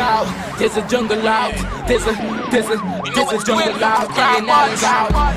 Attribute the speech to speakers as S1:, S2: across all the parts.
S1: out, there's a jungle out, there's a jungle out,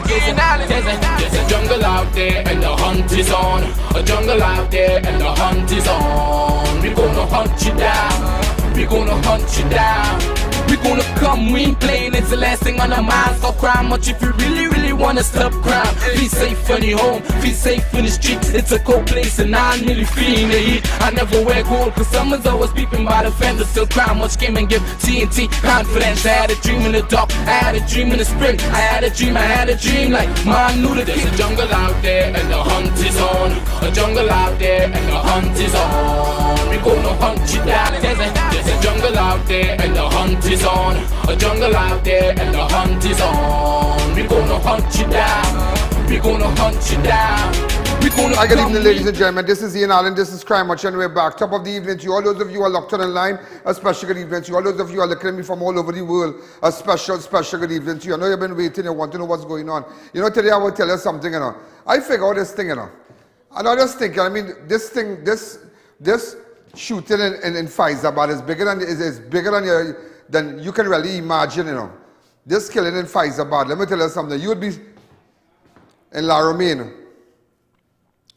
S1: there's a jungle out there and the hunt is on. A jungle out there and the hunt is on. We gonna hunt you down, we gonna hunt you down. We gonna come, we ain't playing, it's the last thing on our minds. Stop crime much if you really wanna stop crime. Be safe in your home, be safe in the streets. It's a cold place and I'm really feeling the heat. I never wear gold cause someone's always beeping by the fender. Still crime much came and give TNT confidence. I had a dream in the dark, I had a dream in the spring. I had a dream like man knew the There's a jungle out there and the hunt is on. A jungle out there and the hunt is on. We gonna hunt you down. There's a jungle out there and the hunt is on. A jungle out there and the hunt is on. We gonna hunt you down. We gonna hunt you down. We gonna
S2: Hi, good evening, ladies and gentlemen. This is I.A.N. This is Crime Watch, and we're back. Top of the evening to you. All those of you who are locked on online, a special good evening to you. All those of you who are looking at me from all over the world, a special good evening to you. I know you've been waiting, you want to know what's going on. You know, today I will tell you something, you know. I figure out this thing, you know. And I just think, I mean, this thing, this shooting in Fyzabad is bigger than you can really imagine, you know. This killing in Fyzabad, let me tell you something. You would be in Romain.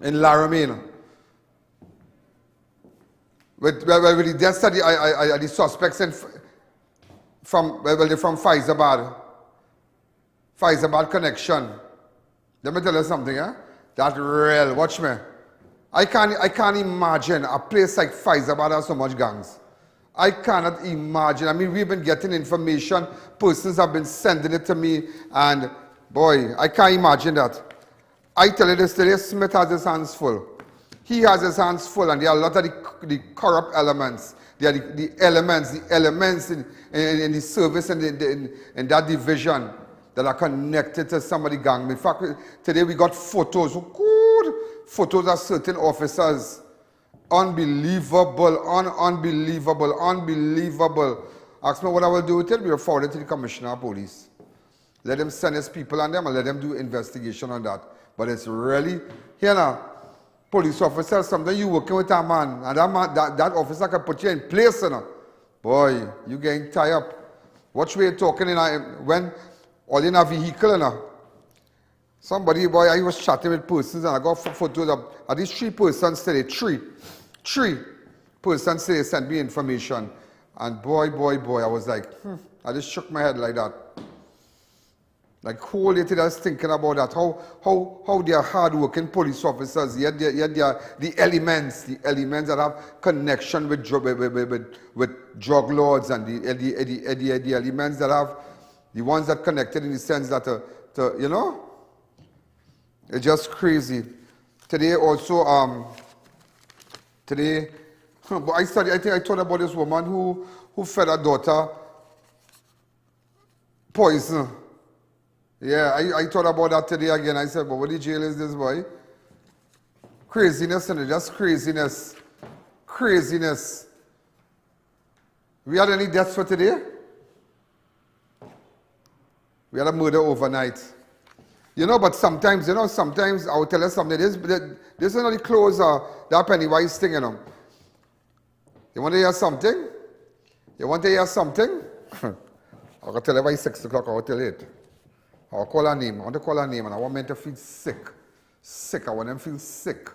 S2: In Romain. With the deaths of the suspects from Fyzabad. Fyzabad connection. Let me tell you something, eh? That real, watch me. I can't imagine a place like Fyzabad has so much gangs. I cannot imagine. I mean, we've been getting information. Persons have been sending it to me. And boy, I can't imagine that. I tell you this today, Smith has his hands full. He has his hands full. And there are a lot of the corrupt elements. There are the elements in the service and in that division that are connected to some of the gang. In fact, today we got photos. Good photos of certain officers. Unbelievable. Ask me what I will do with it. We will forward it to the Commissioner of Police. Let him send his people on them and let them do investigation on that. But it's really, here now, police officer, sometimes you working with a man, and that officer can put you in place, you know. Boy, you getting tied up. Watch where you're talking when all in a vehicle, you know. Somebody, boy, I was chatting with persons and I got photos of at least 3 persons today. Three persons today sent me information. And boy, I was like, I just shook my head like that. Like whole day I was thinking about that. How they are hard-working police officers, yet they are the elements that have connection with drug lords and the elements that have the ones that connected in the sense that you know. It's just crazy. Today also, but I think I told about this woman who fed her daughter poison. Yeah, I thought about that today again. I said, but what the jail is this, boy? Craziness, and just craziness. Craziness. We had any deaths for today? We had a murder overnight. You know, but sometimes I will tell you something. This is not the close that Pennywise thing, you know. You want to hear something? I will tell you by 6 o'clock, I will tell it. I'll call her name. I want to call her name and I want men to feel sick. I want them to feel sick.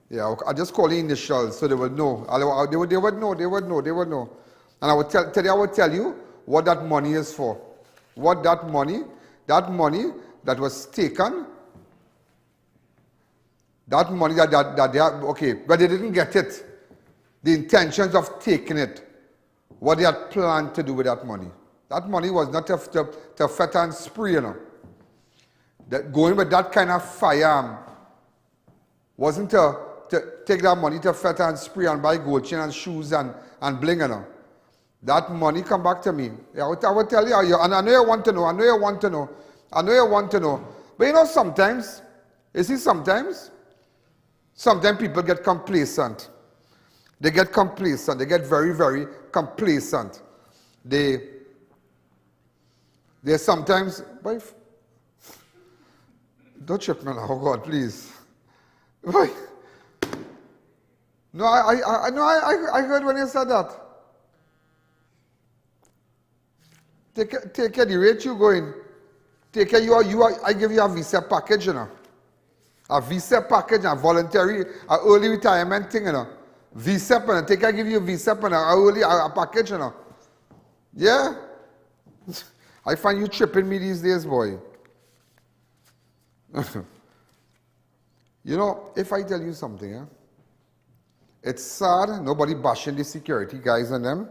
S2: Yeah, I'll just call the initials so they will know. They would know. And I would tell you what that money is for. What that money that was taken, that money that they have, okay, but they didn't get it. The intentions of taking it, what they had planned to do with that money. That money was not to fet and spree, you know. That going with that kind of firearm wasn't to take that money to fet and spree and buy gold chain and shoes and bling, you know. That money come back to me. I will tell you, and I know you want to know. But you know, sometimes people get complacent. They get complacent. They get very, very complacent. They sometimes, wife, don't trip me now, oh God, please. Why? No, I heard when you said that. Take care the rate you going. Take care, I give you a visa package, you know. A visa package, a voluntary, a early retirement thing, you know. Visa, you know. Take care, give you a visa, you know, a package, you know. Yeah? I find you tripping me these days, boy. You know, if I tell you something, eh? It's sad, nobody bashing the security guys and them,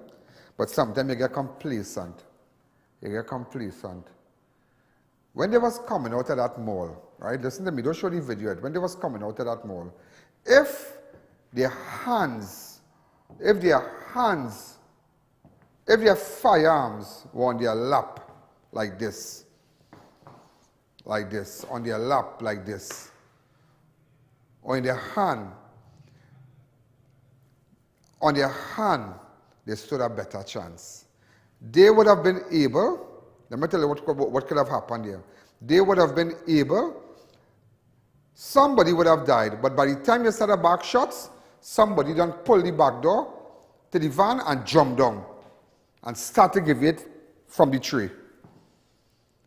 S2: but sometimes you get complacent. You get complacent. When they was coming out of that mall, right? Listen to me, don't show the video yet. When they was coming out of that mall, if their firearms were on their lap like this, on their lap like this, or in their hand, they stood a better chance. They would have been able, let me tell you what could have happened here. They would have been able, somebody would have died, but by the time you started back shots, somebody done pull the back door to the van and jump down and start to give it from the tree,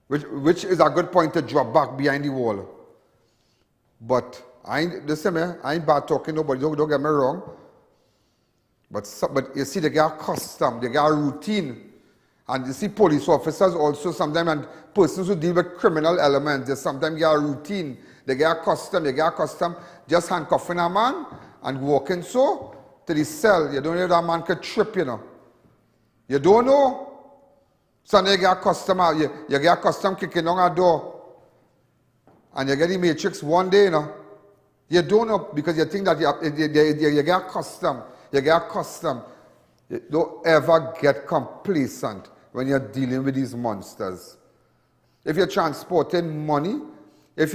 S2: which is a good point to drop back behind the wall. But I ain't bad talking nobody, don't get me wrong. But you see, they get accustomed, they get a routine. And you see police officers also sometimes, and persons who deal with criminal elements, they sometimes get a routine. They get accustomed, just handcuffing a man and walking so to the cell. You don't know if that man could trip, you know. You don't know. So you get accustomed, you get accustomed kicking down a door. And you get the matrix one day, you know. You don't know because you think that you get accustomed. You get accustomed. You don't ever get complacent when you're dealing with these monsters. If you're transporting money, if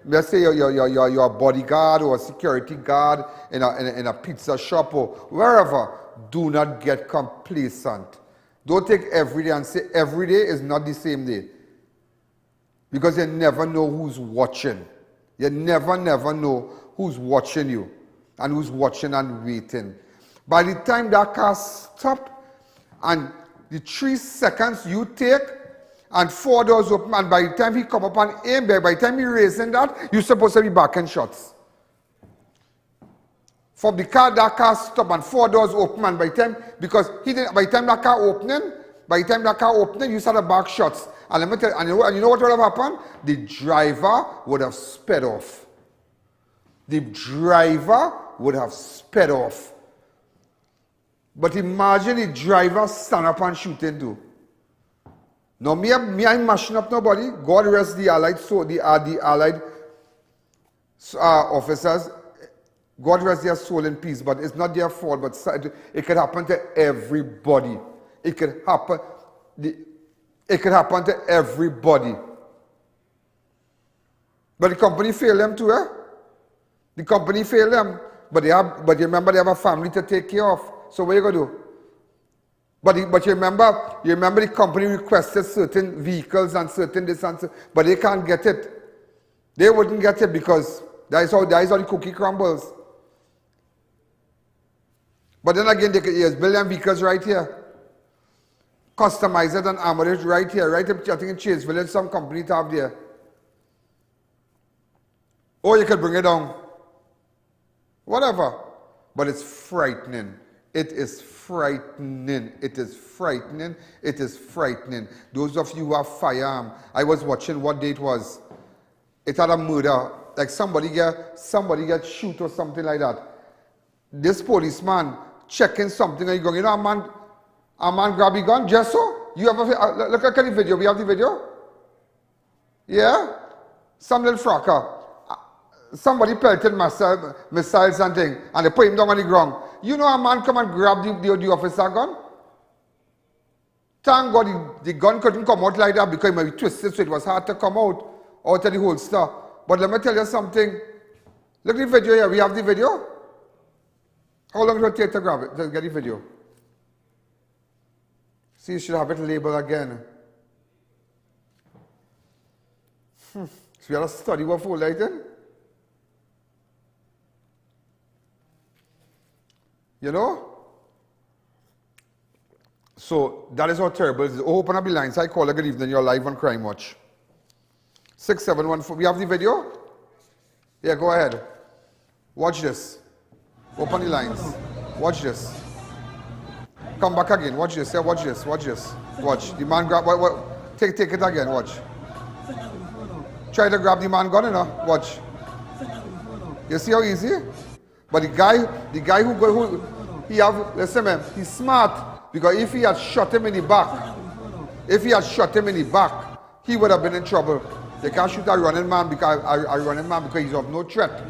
S2: let's say you're a bodyguard or a security guard in a pizza shop or wherever, do not get complacent. Don't take every day and say every day is not the same day. Because you never know who's watching. You never know who's watching you and who's watching and waiting. By the time that car stops and the 3 seconds you take and 4 doors open, and by the time he come up and aim back, by the time he raising that, you're supposed to be backing shots. From the car, that car stop and 4 doors open, and by the time, because by the time that car opening, you started back shots. And let me tell you, and you know what would have happened? The driver would have sped off. The driver would have sped off. But imagine the driver stand up and shooting too. Now me I'm mashing up nobody. God rest the allied officers. God rest their soul in peace. But it's not their fault. But it could happen to everybody. It could happen to everybody. But the company failed them too, eh? The company failed them. But you remember they have a family to take care of. So what are you going to do? But you remember the company requested certain vehicles and certain this and so, but they can't get it. They wouldn't get it because that is how the cookie crumbles. But then again, they could build them vehicles right here. Customize it and armor it right here. Right up, I think in Chase Village, some company to have there. Or you could bring it down. Whatever. But it's frightening. It is frightening. It is frightening. It is frightening. Those of you who have firearm, I was watching what day it was. It had a murder. Like somebody get shoot or something like that. This policeman checking something and he going, you know, a man grab a gun, just so. You have look at the video. We have the video. Yeah? Some little fracker. Somebody pelted missiles and thing, and they put him down on the ground. You know a man come and grab the officer gun? Thank God the gun couldn't come out like that because it might be twisted, so it was hard to come out of the holster. But let me tell you something. Look at the video here. We have the video. How long will it take to grab it, to get the video? See, you should have it labeled again. So we have to study what full lighting. You know? So that is how terrible it is. Open up the lines. Hi, caller. Good evening. You're live on Crime Watch. 6714. We have the video? Yeah, go ahead. Watch this. Open the lines. Watch this. Come back again. Watch this. Yeah, watch this. Watch this. Watch. The man grab. What? Take it again. Watch. Try to grab the man gun, you know. Watch. You see how easy? But the guy who he have, listen man, he's smart, because if he had shot him in the back, he would have been in trouble. They can't shoot a running man because he's of no threat.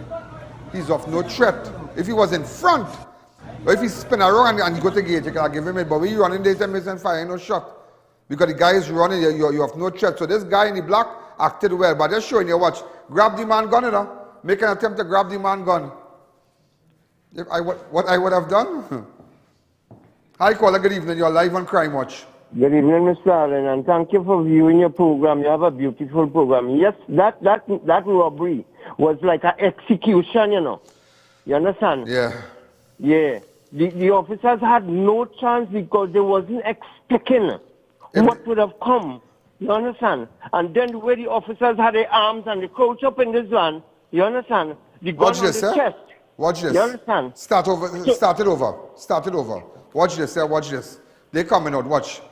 S2: He's of no threat. If he was in front, or if he spin around and he go to gate, you can give him it. But when you running there, and fire, no shot. Because the guy is running, you have no threat. So this guy in the black acted well, but they're showing you, watch, grab the man gun, you know. Make an attempt to grab the man gun. What I would have done? Hi, caller, good evening. You're live on Crime Watch.
S3: Good evening, Mr. Allen, and thank you for viewing your program. You have a beautiful program. Yes, that robbery was like an execution, you know. You understand?
S2: Yeah.
S3: Yeah. The officers had no chance because they wasn't expecting what would have come. You understand? And then the way the officers had their arms and they crouched up in this van, you understand? The gun on the chest.
S2: Watch this.
S3: You understand?
S2: Start it over. Watch this, watch this. They're coming out. Watch.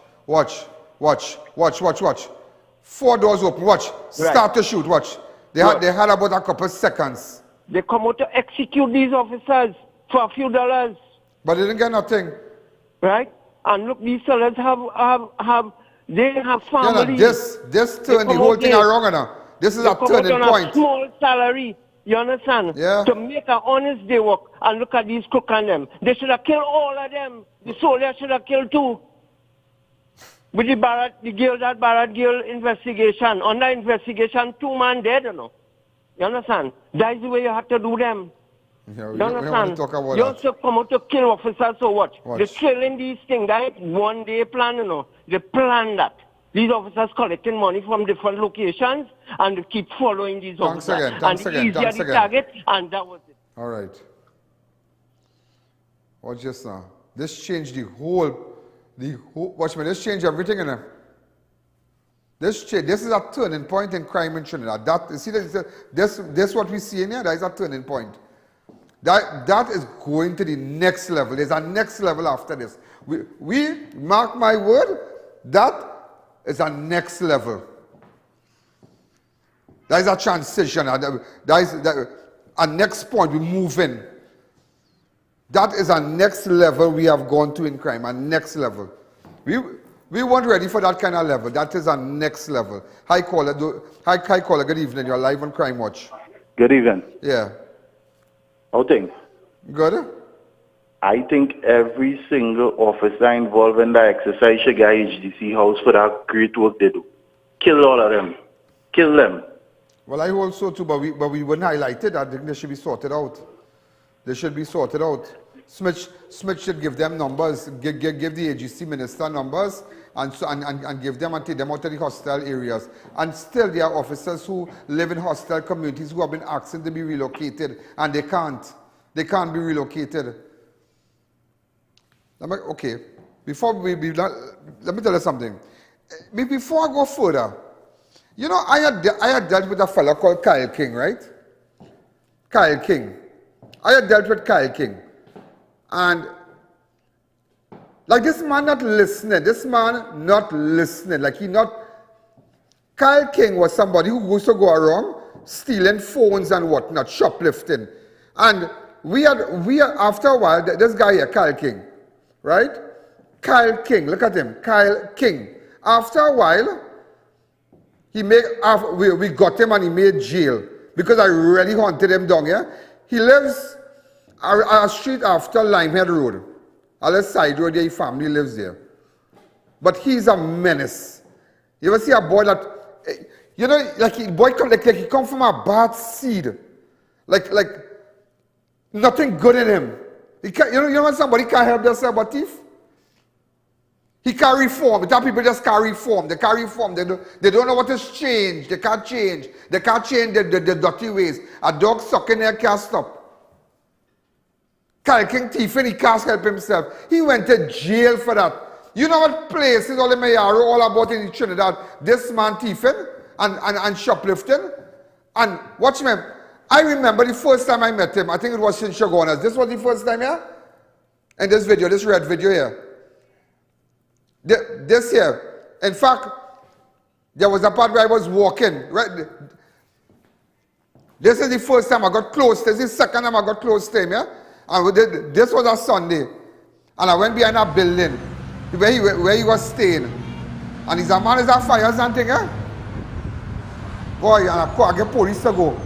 S2: 4 doors open. Watch. Start to shoot. Watch. They had about a couple seconds.
S3: They come out to execute these officers for a few dollars.
S2: But they didn't get nothing.
S3: Right? And look, these fellas have families.
S2: This turn the whole thing around now. This is a turning point.
S3: A small salary. You understand?
S2: Yeah.
S3: To make an honest day work, and look at these crooks and them. They should have killed all of them. The soldiers should have killed too. With the Barrett girl investigation, under investigation, 2 men dead, you know. You understand? That's the way you have to do them.
S2: Yeah,
S3: you understand?
S2: You
S3: also come out to kill officers, so what? They're killing these things. That one day plan, you know. They plan that. These officers collecting money from different locations and they keep following these officers.
S2: Thanks again.
S3: The target, and that was it.
S2: All right. Watch this now. This changed the whole watch me, this changed everything in it. This is a turning point in crime in Trinidad. This what we see in here, that is a turning point. That is going to the next level. There's a next level after this. We mark my word, that is a next level. That is a transition. That is a next point. We move in. That is a next level we have gone to in crime. A next level. We weren't ready for that kind of level. That is a next level. Hi caller. Good evening. You're live on Crime Watch.
S4: Good evening.
S2: Yeah.
S4: How things?
S2: Good.
S4: I think every single officer involved in the exercise should get HDC house for that great work they do. Kill all of them. Kill them.
S2: Well, I hold so too, but we wouldn't highlight it. I think they should be sorted out. They should be sorted out. Smith should give them numbers, give the AGC minister numbers, and give them and take them out of the hostile areas. And still there are officers who live in hostile communities who have been asking to be relocated, and they can't. They can't be relocated. Okay, let me tell you something. Before I go further, you know, I had dealt with a fellow called Kyle King, right? Kyle King. I had dealt with Kyle King. And like this man not listening. Kyle King was somebody who used to go around stealing phones and whatnot, shoplifting. And we had after a while, this guy here, Kyle King, right? Kyle King, look at him, Kyle King. After a while, we got him and he made jail because I really wanted him down here. He lives a street after Limehead Road. On the side road there, his family lives there. But he's a menace. You ever see a boy that, you know, like he come from a bad seed. Like nothing good in him. You know when somebody can't help themselves but thief? He can't reform. Some people just can't reform. They can't reform. They don't know what is change. They can't change. They can't change the dirty ways. A dog sucking there can't stop. Kyle King thieving, he can't help himself. He went to jail for that. You know what places all in Mayaro all about in Trinidad? This man thieving and shoplifting. And watch me. I remember the first time I met him. I think it was in Shogunas. This was the first time here? And this video, this red video here. This here. In fact, there was a part where I was walking. Right? This is the first time I got close. This is the second time I got close to him. Yeah? And this was a Sunday. And I went behind a building where he was staying. And he's a man is a fires and thing. Yeah? Boy, and I get police to go.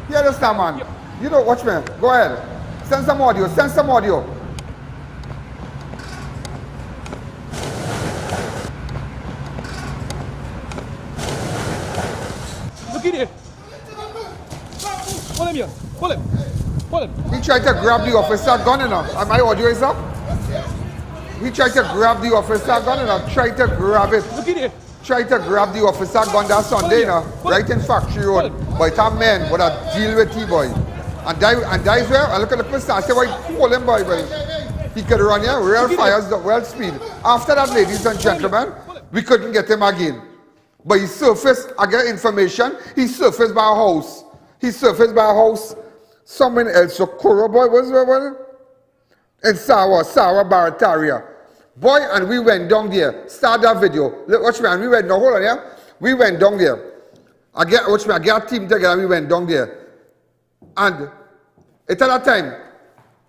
S2: You understand, man? You know, watch me. Go ahead. Send some audio. Send some audio.
S5: Look at it. Pull him here. Pull him. Pull him.
S2: He tried to grab the officer gun enough. And my audio is up. He tried to grab the officer gun enough. Tried to grab it.
S5: Look at it.
S2: Tried to grab the officer gun that Sunday, right in Factory Road. But it's a man with a deal with T-boy. And that is where I look at the person. I say, why pull him, boy? He could run here, real fires, real speed. After that, ladies and gentlemen, we couldn't get him again. But he surfaced, I get information, he surfaced by a house. He surfaced by a house. Someone else, so Kuro boy, what's that? In Sawa Barataria. Boy, and we went down there. Start that video. Look, watch me, and we went down, hold on here. We went down there. Watch me, I get a team together and we went down there. And at that time,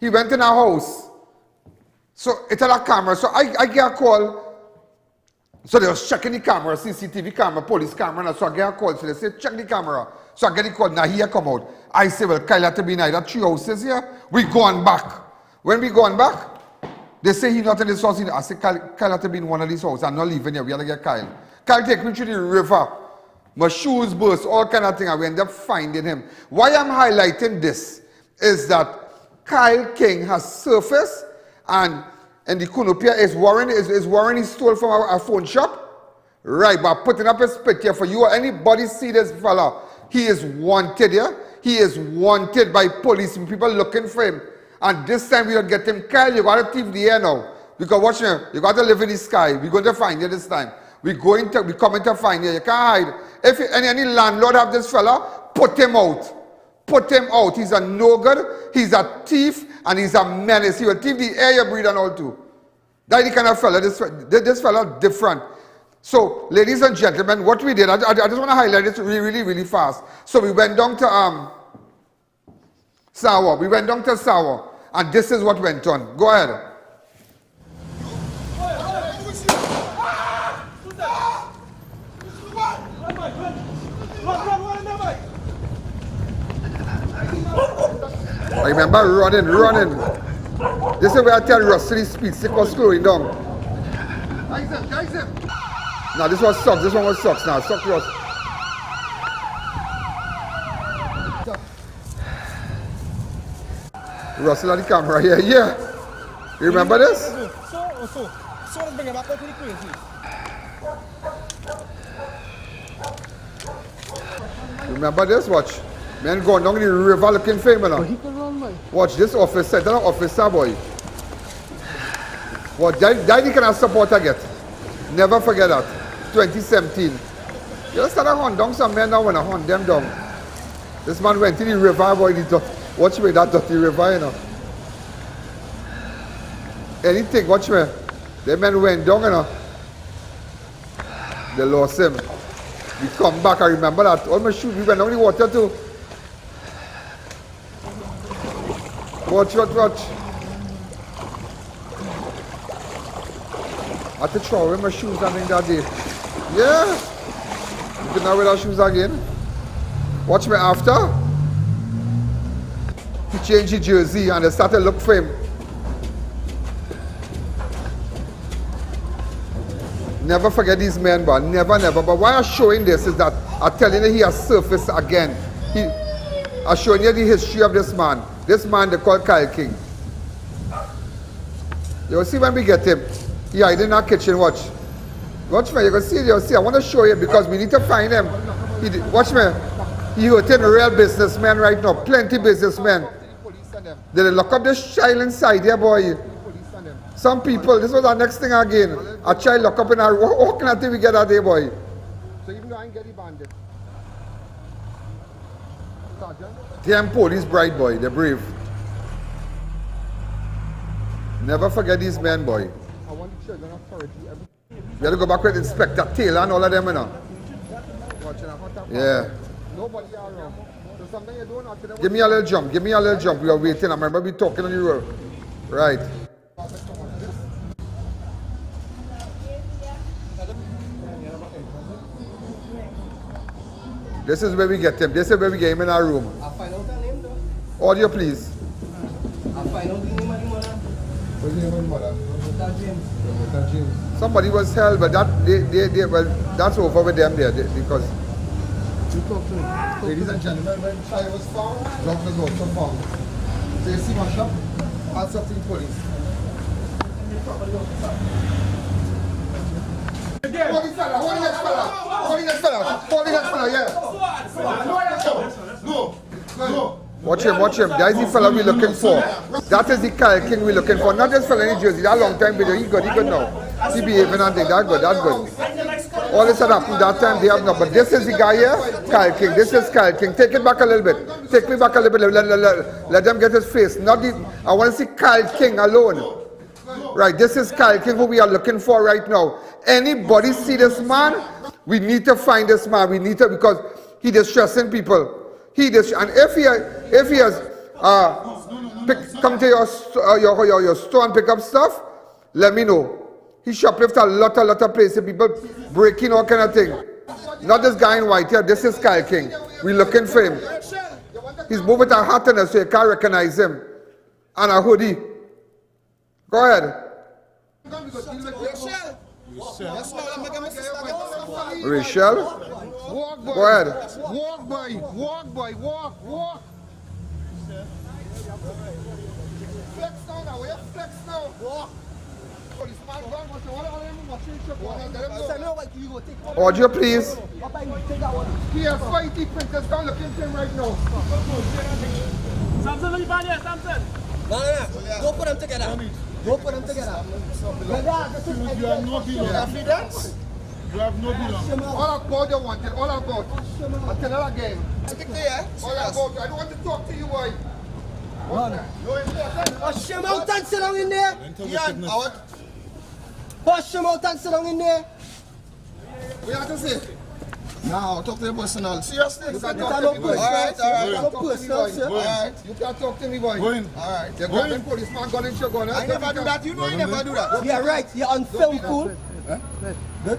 S2: he went in our house. So it had a camera. So I get a call. So they was checking the camera, CCTV camera, police camera. And so I get a call. So they say, check the camera. So I get the call. Now here come out. I say, well, Kyle had to be in either 3 houses here. We going back. When we going back, they say he's not in this house. I say, Kyle had to be in one of these houses. I'm not leaving here. We have to get Kyle. Kyle take me to the river. My shoes burst, all kind of thing. And we end up finding him. Why I'm highlighting this is that Kyle King has surfaced and the Kunupia is Warren he stole from our phone shop. Right, but putting up his picture for you or anybody see this fella, he is wanted, yeah? He is wanted by police and people looking for him. And this time we don't get him. Kyle, you got to thief the air now. Because watch me, you got to live in the sky. We're going to find you this time. We're coming to find you. You can't hide. If any landlord have this fella, put him out. Put him out. He's a no good, he's a thief, and he's a menace. He will thief the air you breathe and all too. That's the kind of fella. This fella different. So, ladies and gentlemen, what we did, I just want to highlight it really, really fast. So we went down to Sawa. We went down to Sawa. And this is what went on. Go ahead. I remember running. This is where I tell Russ the speed stick was slowing down. Guys him. Now this was sucks. This one was sucks now. Suck Russ. Russell at the camera here. Yeah. You remember this?
S5: So bring him back to the queen,
S2: Remember this? Watch. Man going down the river looking for him now. Watch this officer. That's an officer boy. What that the kind of support I get. Never forget that. 2017. You just start to hunt down some men now when I hunt them down. This man went to the river boy. Watch me that dirty river, you know. Anything, watch me. The men went down, you know. They lost him. We come back, I remember that. All my shoes, we went down the water too. Watch. I had to throw away my shoes, I think, that day. Yeah. You could not wear those shoes again. Watch me after. He changed his jersey and they started to look for him. Never forget these men, but never. But why I'm showing this is that I'm telling you he has surfaced again. I'm showing you the history of this man. This man they call Kyle King. You see when we get him, he hide in our kitchen, watch. Watch me, you see, I want to show you because we need to find him. Watch me, he hurting real businessmen right now, plenty businessmen. They lock up this child inside here, boy. Some people, this was our next thing again. a child lock up in our... What kind of thing we get that day, boy? So even though I ain't get the bandit. Damn police bright, boy. They're brave. Never forget these men, boy. I want the children authority. We have to go back with Inspector Taylor and all of them, you know. Yeah. Nobody around. So something you don't know. Give me a little jump. Give me a little jump. We are waiting. I remember we talking on the road. Right. This is where we get him. This is where we get him in our room.
S6: I'll find out her name though.
S2: Audio, please.
S6: I'll find out the name of the mother.
S2: What's the name of the mother?
S6: Roberta James.
S2: Somebody was held, but that well, that's over with them there because.
S6: You talk to me.
S2: Ladies and gentlemen, when child was found, doctors also found. So you see my shop? Pass up to the police. Hold this fella, hold this fella, hold this fella, hold this fella, yeah. No. Watch him. That is the fella we're looking for. That is the Kyle King we're looking for. Not this fella in Jersey. That long time video. He good now. He behaving and thing. That good. All this had happened that time. They have not. But this is the guy here, Kyle King. This is Kyle King. Take it back a little bit. Take me back a little bit. Let them get his face. Not the. I want to see Kyle King alone. Right. This is Kyle King who we are looking for right now. Anybody see this man? We need to find this man. We need to because he distressing people. And if he has come to your store and pick up stuff, let me know. He shoplift a lot of places. People breaking all kind of thing. Not this guy in white here. This is Kyle King. We're looking for him. He's moving with a hat on us so you can't recognize him. And a hoodie. Go ahead. Rachel? Go ahead.
S7: Walk, boy. Walk. Flex now. Where you flex now? Walk.
S2: Audio, please.
S7: He has 50 printers down looking for him right now.
S5: Samson, look at here, Samson.
S6: No. Go put them together.
S7: You have no evidence. You have no belonging. All about you wanted, all about. I'll tell you again. All about. I don't want to talk to you, boy. No important.
S6: Push him out and sit down in there. Keyon, push him out and sit down in there.
S7: What you have to say? Now, talk to the personal. Seriously? You can't talk to me, boy.
S6: Alright.
S7: Alright. You can't talk to me, boy. Alright. You're going policeman gun in your gun. I never do that. You know I never do that.
S6: Yeah, right. You're on film, cool. Good.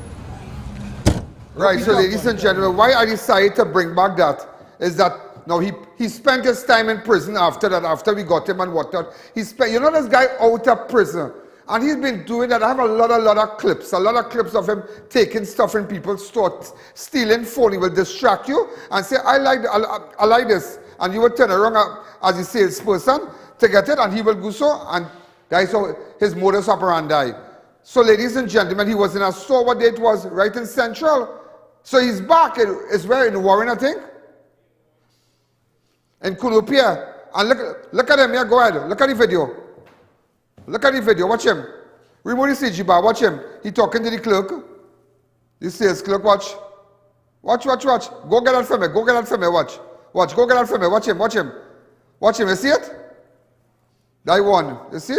S2: Right, so ladies and gentlemen, why I decided to bring back that is that now he spent his time in prison after that, after we got him and whatnot. He spent, you know, this guy out of prison. And he's been doing that. I have a lot of clips of him taking stuff in people's stores, stealing phone. He will distract you and say, I like this. And you will turn around as a salesperson to get it, and he will do so. And that is how his modus operandi. So ladies and gentlemen, he was in a store, what day it was, right in Central. So he's back. It's where in Warren, I think. In Kunupia. And look at him here, go ahead. Look at the video. Look at the video, watch him. Remove the CG bar, watch him. He talking to the clerk. The sales clerk, watch. Watch. Go get that for me, watch. Go get that for me, watch him. You see it? That one, you see?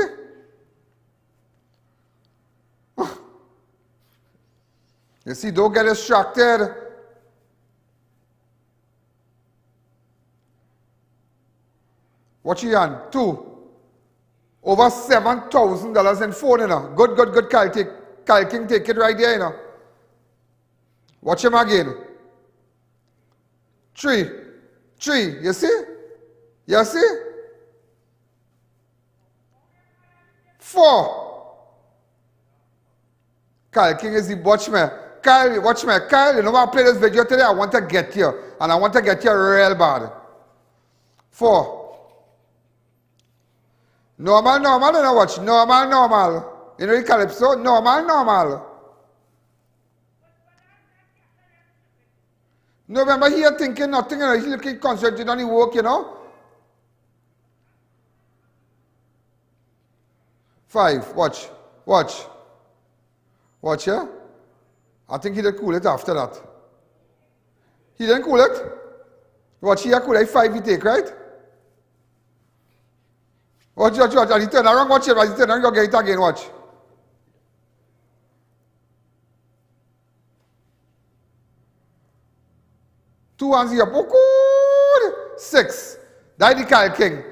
S2: You see, don't get distracted. Watch your hand, 2. Over $7,000 in phone, you know. Good, Kyle King, take it right there, you know. Watch him again. 3, you see? 4. Kyle King is the watchman. Kyle, watch me. Kyle, you know what I play this video today? I want to get you. And I want to get you real bad. 4. Normal, you know watch. Normal. You know the calypso? Normal. No, remember here thinking nothing, you know, he's looking concentrated on the work, you know. 5, watch. Watch here. I think he did cool it after that. He didn't cool it. Watch here, cool it 5 he take, right? Watch. And he turn around, watch it. As he turn around, you get it again, watch. Two hands here. Oh, good. 6. That the Kyle King.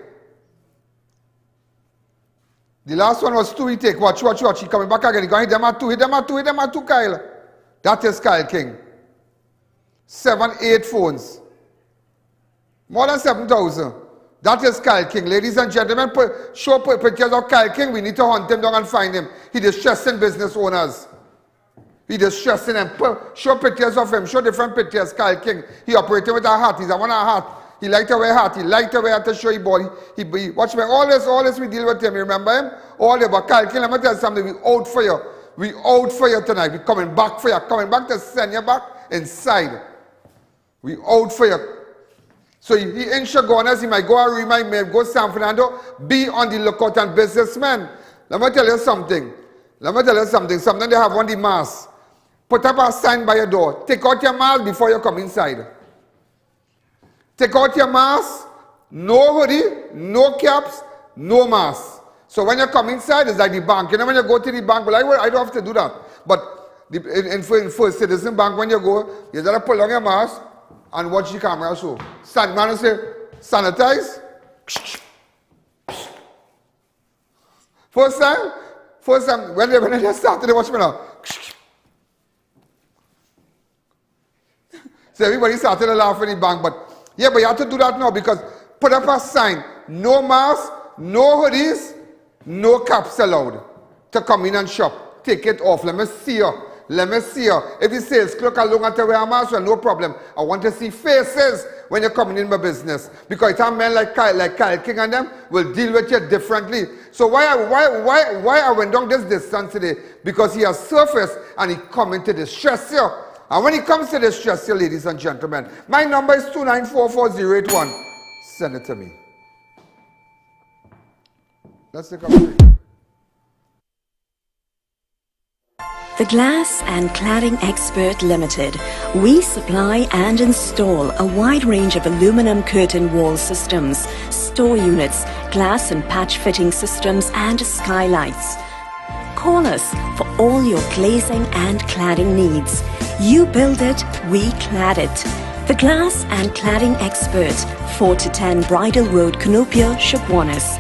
S2: The last one was 2 he take. Watch. He coming back again. He going to hit them at 2, Kyle. That is Kyle King. 7, 8 phones. More than 7,000. That is Kyle King. Ladies and gentlemen, show pictures of Kyle King. We need to hunt him down and find him. He is stressing business owners. He is stressing them. Show pictures of him. Show different pictures. Kyle King. He operating with a hat. He's a one a hat. He like to wear hat. He like to wear hat to show his body. He watch me. All this we deal with him. You remember him? All this. But Kyle King, let me tell you something. We out for you. We out for you tonight. We coming back for you. Coming back to send you back inside. We out for you. So he in Chaguanas, he might go Arima, he might go San Fernando. Be on the lookout and businessmen. Let me tell you something. Something they have on the mask. Put up a sign by your door. Take out your mask before you come inside. Take out your mask. No hoodie, no caps, no mask. So when you come inside, it's like the bank. You know when you go to the bank, well, I don't have to do that. But in First Citizen Bank, when you go, you gotta pull on your mask and watch the camera show. Stand man and say, sanitize. First time, when they started, they watch me now. So everybody started to laugh in the bank, but you have to do that now because put up a sign, no mask, no hoodies, no caps allowed to come in and shop. Take it off. Let me see you. If the sales clerk alone and to wear a mask, well, no problem. I want to see faces when you're coming in my business. Because it's a man like Kyle King and them will deal with you differently. So why I went down this distance today? Because he has surfaced and he coming to distress you. And when he comes to distress you, ladies and gentlemen, my number is 2944081. Send it to me. Let's take a break.
S8: The Glass and Cladding Expert Limited. We supply and install a wide range of aluminum curtain wall systems, store units, glass and patch fitting systems and skylights. Call us for all your glazing and cladding needs. You build it, we clad it. The Glass and Cladding Expert, 4 to 10 Bridal Road, Canopia, Chaguanas.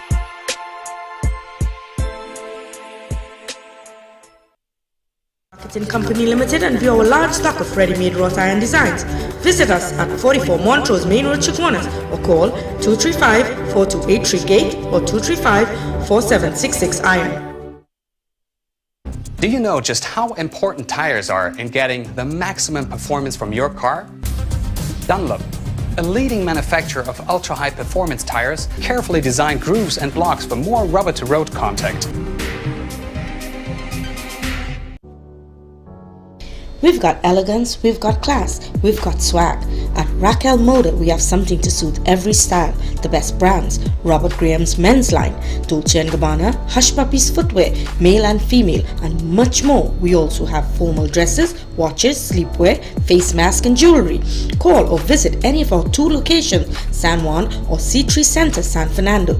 S9: Company Limited and view our large stock of ready-made wrought iron designs. Visit us at 44 Montrose Main Road, Chaguanas, or call 235-4283 Gate or 235-4766 Iron.
S10: Do you know just how important tires are in getting the maximum performance from your car? Dunlop, a leading manufacturer of ultra-high performance tires, carefully designed grooves and blocks for more rubber-to-road contact.
S9: We've got elegance, we've got class, we've got swag. At Raquel Moda, we have something to suit every style. The best brands: Robert Graham's men's line, Dolce & Gabbana, Hush Puppies footwear, male and female, and much more. We also have formal dresses, watches, sleepwear, face mask and jewelry. Call or visit any of our 2 locations, San Juan or C3 Center, San Fernando.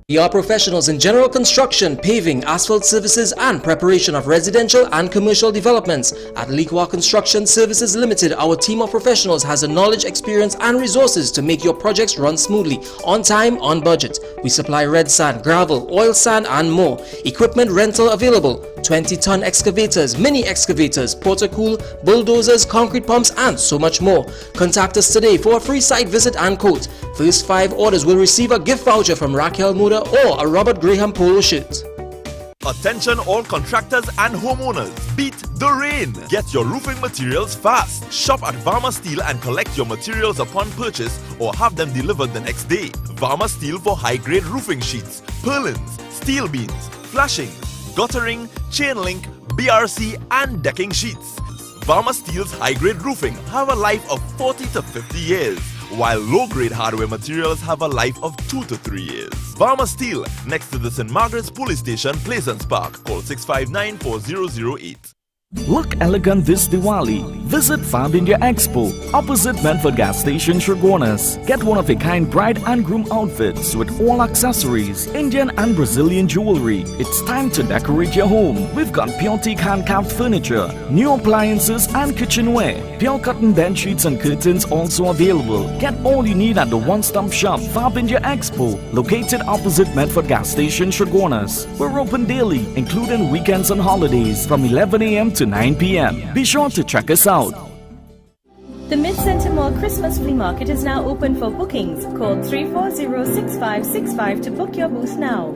S11: We are professionals in general construction, paving, asphalt services and preparation of residential and commercial developments. At Liqua Construction Services Limited, our team of professionals has the knowledge, experience and resources to make your projects run smoothly, on time, on budget. We supply red sand, gravel, oil sand and more. Equipment rental available: 20-ton excavators, mini excavators, portacool, bulldozers, concrete pumps and so much more. Contact us today for a free site visit and quote. First 5 orders will receive a gift voucher from Raquel Moda or a Robert Graham polo shirt.
S12: Attention all contractors and homeowners, beat the rain. Get your roofing materials fast. Shop at Varma Steel and collect your materials upon purchase or have them delivered the next day. Varma Steel for high-grade roofing sheets, purlins, steel beams, flashing, guttering, chain link, BRC and decking sheets. Varma Steel's high-grade roofing have a life of 40 to 50 years. while low-grade hardware materials have a life of 2 to 3 years. Varma Steel, next to the St. Margaret's Police Station, Pleasance Park. Call 659-4008.
S13: Look elegant this Diwali. Visit Fab India Expo, opposite Medford Gas Station, Shergonas. Get one-of-a-kind bride and groom outfits with all accessories, Indian and Brazilian jewelry. It's time to decorate your home. We've got pure teak hand-carved furniture, new appliances and kitchenware. Pure cotton bed sheets and curtains also available. Get all you need at the one-stop shop, Fab India Expo, located opposite Medford Gas Station, Shergonas. We're open daily, including weekends and holidays, from 11 a.m. to 9 p.m. Be sure to check us out.
S14: The Mid-Center Mall Christmas Flea Market is now open for bookings. Call 340-6565 to book your booth now.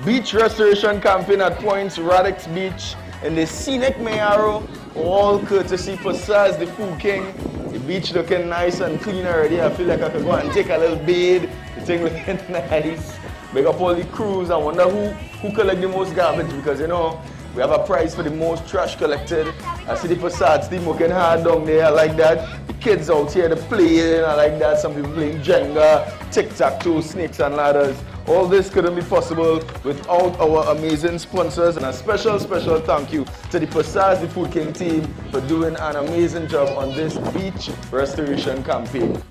S15: Beach restoration campaign at Points, Radix Beach, and the scenic Mayaro, all courtesy for Saz, the Food King. The beach looking nice and clean already. I feel like I could go and take a little bathe. The thing looking nice. Big up all the crews. I wonder who collect the most garbage, because you know, we have a prize for the most trash collected. I see the facades team working hard down there, I like that. The kids out here, they playing, I like that. Some people playing Jenga, tic-tac-toe, snakes and ladders. All this couldn't be possible without our amazing sponsors. And a special thank you to the Passage the Food King team for doing an amazing job on this beach restoration campaign.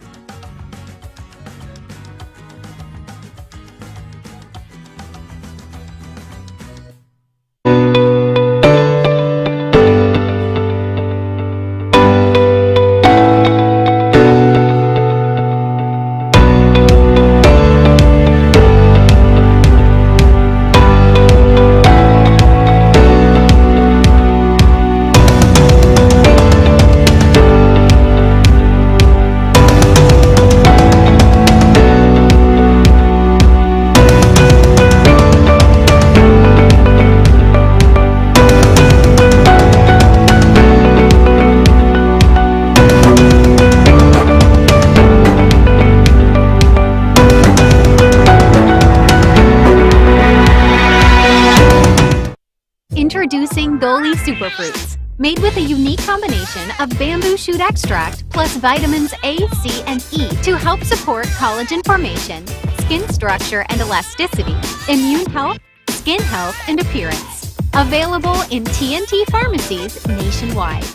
S16: Introducing Dolly Superfruits, made with a unique combination of bamboo shoot extract plus vitamins A, C, and E to help support collagen formation, skin structure and elasticity, immune health, skin health, and appearance. Available in TNT pharmacies nationwide.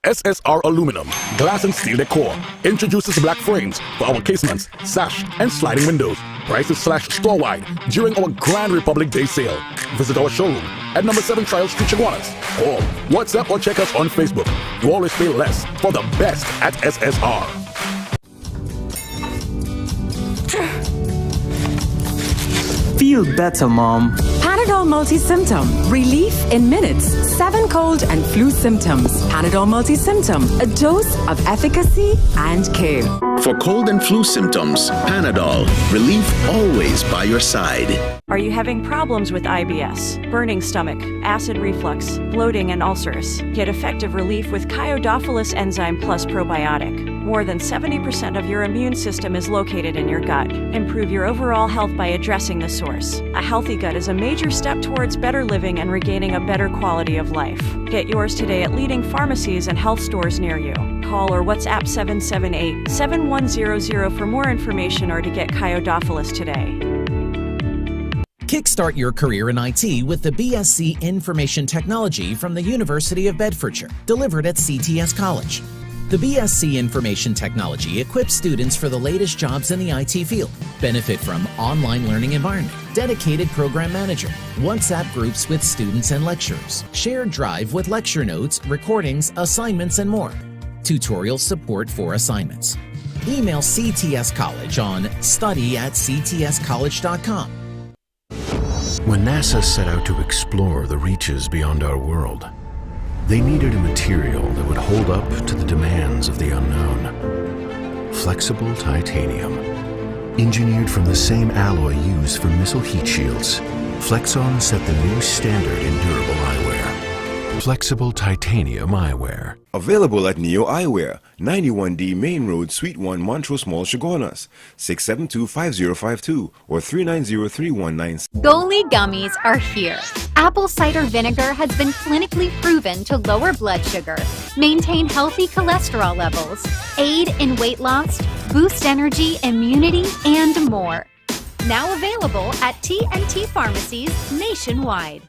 S17: SSR Aluminum, glass and steel decor, introduces black frames for our casements, sash, and sliding windows. Prices slashed store-wide during our Grand Republic Day sale. Visit our showroom at number 7 Trial Street, Chaguanas, or WhatsApp or check us on Facebook. You always pay less for the best at SSR.
S18: Feel better, Mom.
S19: Panadol Multi-Symptom. Relief in minutes. 7 cold and flu symptoms. Panadol Multi-Symptom. A dose of efficacy and care.
S20: For cold and flu symptoms, Panadol. Relief always by your side.
S21: Are you having problems with IBS, burning stomach, acid reflux, bloating, and ulcers? Get effective relief with Chiodophilus Enzyme Plus Probiotic. More than 70% of your immune system is located in your gut. Improve your overall health by addressing the source. A healthy gut is a major step towards better living and regaining a better quality of life. Get yours today at leading pharmacies and health stores near you. Call or WhatsApp 778-7100 for more information or to get Chiodophilus today.
S22: Kickstart your career in IT with the BSc Information Technology from the University of Bedfordshire, delivered at CTS College. The BSc Information Technology equips students for the latest jobs in the IT field. Benefit from online learning environment, dedicated program manager, WhatsApp groups with students and lecturers, shared drive with lecture notes, recordings, assignments, and more. Tutorial support for assignments. Email CTS College on study@ctscollege.com.
S23: When NASA set out to explore the reaches beyond our world, they needed a material that would
S17: hold up to the demands of the unknown. Flexible titanium. Engineered from the same alloy used for missile heat shields, Flexon set the new standard in durable eyewear. Flexible titanium eyewear.
S1: Available at Neo Eyewear, 91D Main Road, Suite 1, Montrose Mall, Chaguanas, 672-5052 or 390-3196.
S16: Dolly gummies are here. Apple cider vinegar has been clinically proven to lower blood sugar, maintain healthy cholesterol levels, aid in weight loss, boost energy, immunity, and more. Now available at T&T pharmacies nationwide.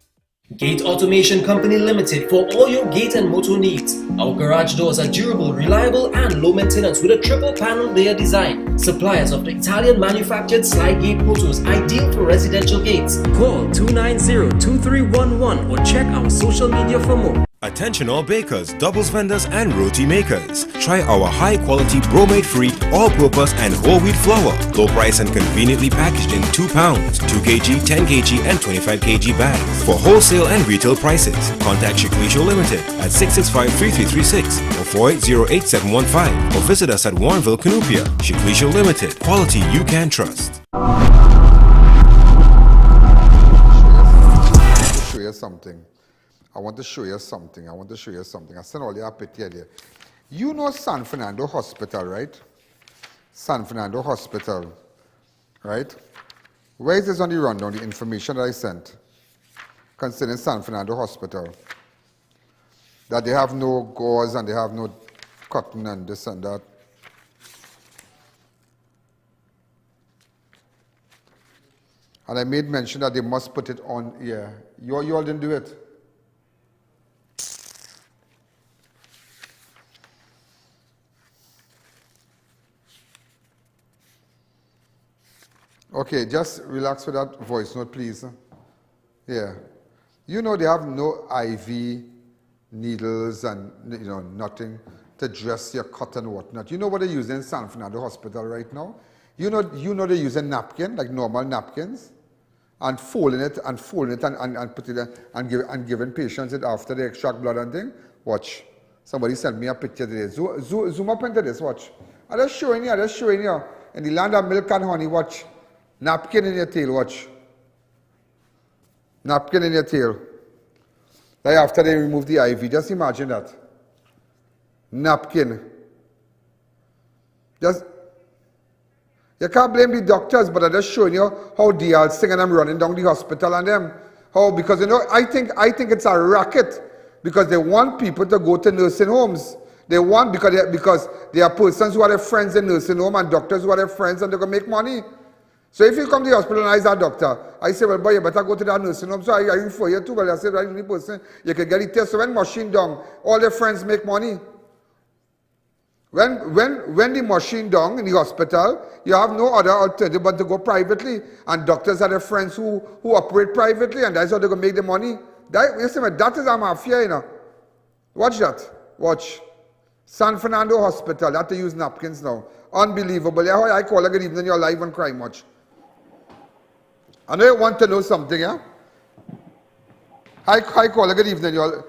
S11: Gate Automation Company Limited for all your gate and motor needs. Our garage doors are durable, reliable, and low maintenance with a triple panel layer design. Suppliers of the Italian manufactured slide gate motors, ideal for residential gates. Call 290-2311 or check our social media for more.
S1: Attention all bakers, doubles vendors and roti makers. Try our high quality bromate free, all purpose and whole wheat flour. Low price and conveniently packaged in 2 pounds, 2 kg, 10 kg and 25 kg bags. For wholesale and retail prices, contact Shiklisho Limited at 665-3336 or 480-8715 or visit us at Warrenville, Canupia. Shiklisho Limited, quality you can trust.
S2: I want to show you something. I sent all your picture there. You know San Fernando Hospital, right? San Fernando Hospital, right? Where is this on the rundown, the information that I sent concerning San Fernando Hospital? That they have no gauze and they have no cotton and this and that. And I made mention that they must put it on, yeah. You all didn't do it. Okay, just relax with that voice note, please. Yeah. You know they have no IV needles and, you know, nothing to dress your cut and whatnot. You know what they're using in San Fernando Hospital right now? You know they're using napkin, like normal napkins, and folding it and putting it and giving patients it after they extract blood and thing. Watch. Somebody sent me a picture today. Zoom up into this, watch. I'm just showing you. In the land of milk and honey, watch. Napkin in your tail, watch. Napkin in your tail. Like after they remove the IV, just imagine that. Napkin. Just, you can't blame the doctors, but I'm just showing you how they are singing them running down the hospital and them. How, because you know, I think it's a racket because they want people to go to nursing homes. They want, because they are persons who are their friends in nursing home and doctors who are their friends and they're going to make money. So if you come to the hospital and I say, doctor, I say, well, boy, you better go to that nursing home. So I refer you too. Well, I said, right, the person, you can get it test. So when machine down, all their friends make money. When the machine down in the hospital, you have no other alternative but to go privately. And doctors are their friends who operate privately, and that's how they're going to make the money. That is a mafia, you know. Watch that. Watch. San Fernando Hospital, they have to use napkins now. Unbelievable. Yeah, I call a good evening, you're live and cry much. I know you want to know something, yeah? Hi, caller. Good evening. You're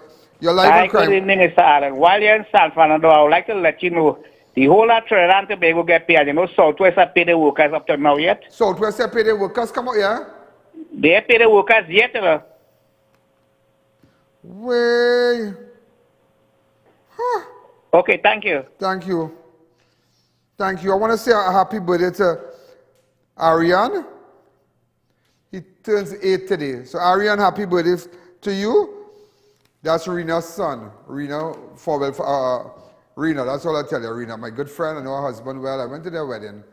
S2: live on crime.
S3: Good evening, Mr. Allen. While you're in San Fernando, I would like to let you know the whole of Trinidad and Tobago get paid. You know, Southwest have paid the workers up to now yet?
S2: Southwest have paid the workers? Come out, yeah?
S3: They have paid the workers yet, you know?
S2: Way. Huh.
S3: Okay, thank you.
S2: Thank you. Thank you. I want to say a happy birthday to I.A.N. He turns 8 today. So I.A.N, happy birthday to you. That's Rena's son. Rena, Rena, that's all I tell you, Rena. My good friend, I know her husband well. I went to their wedding.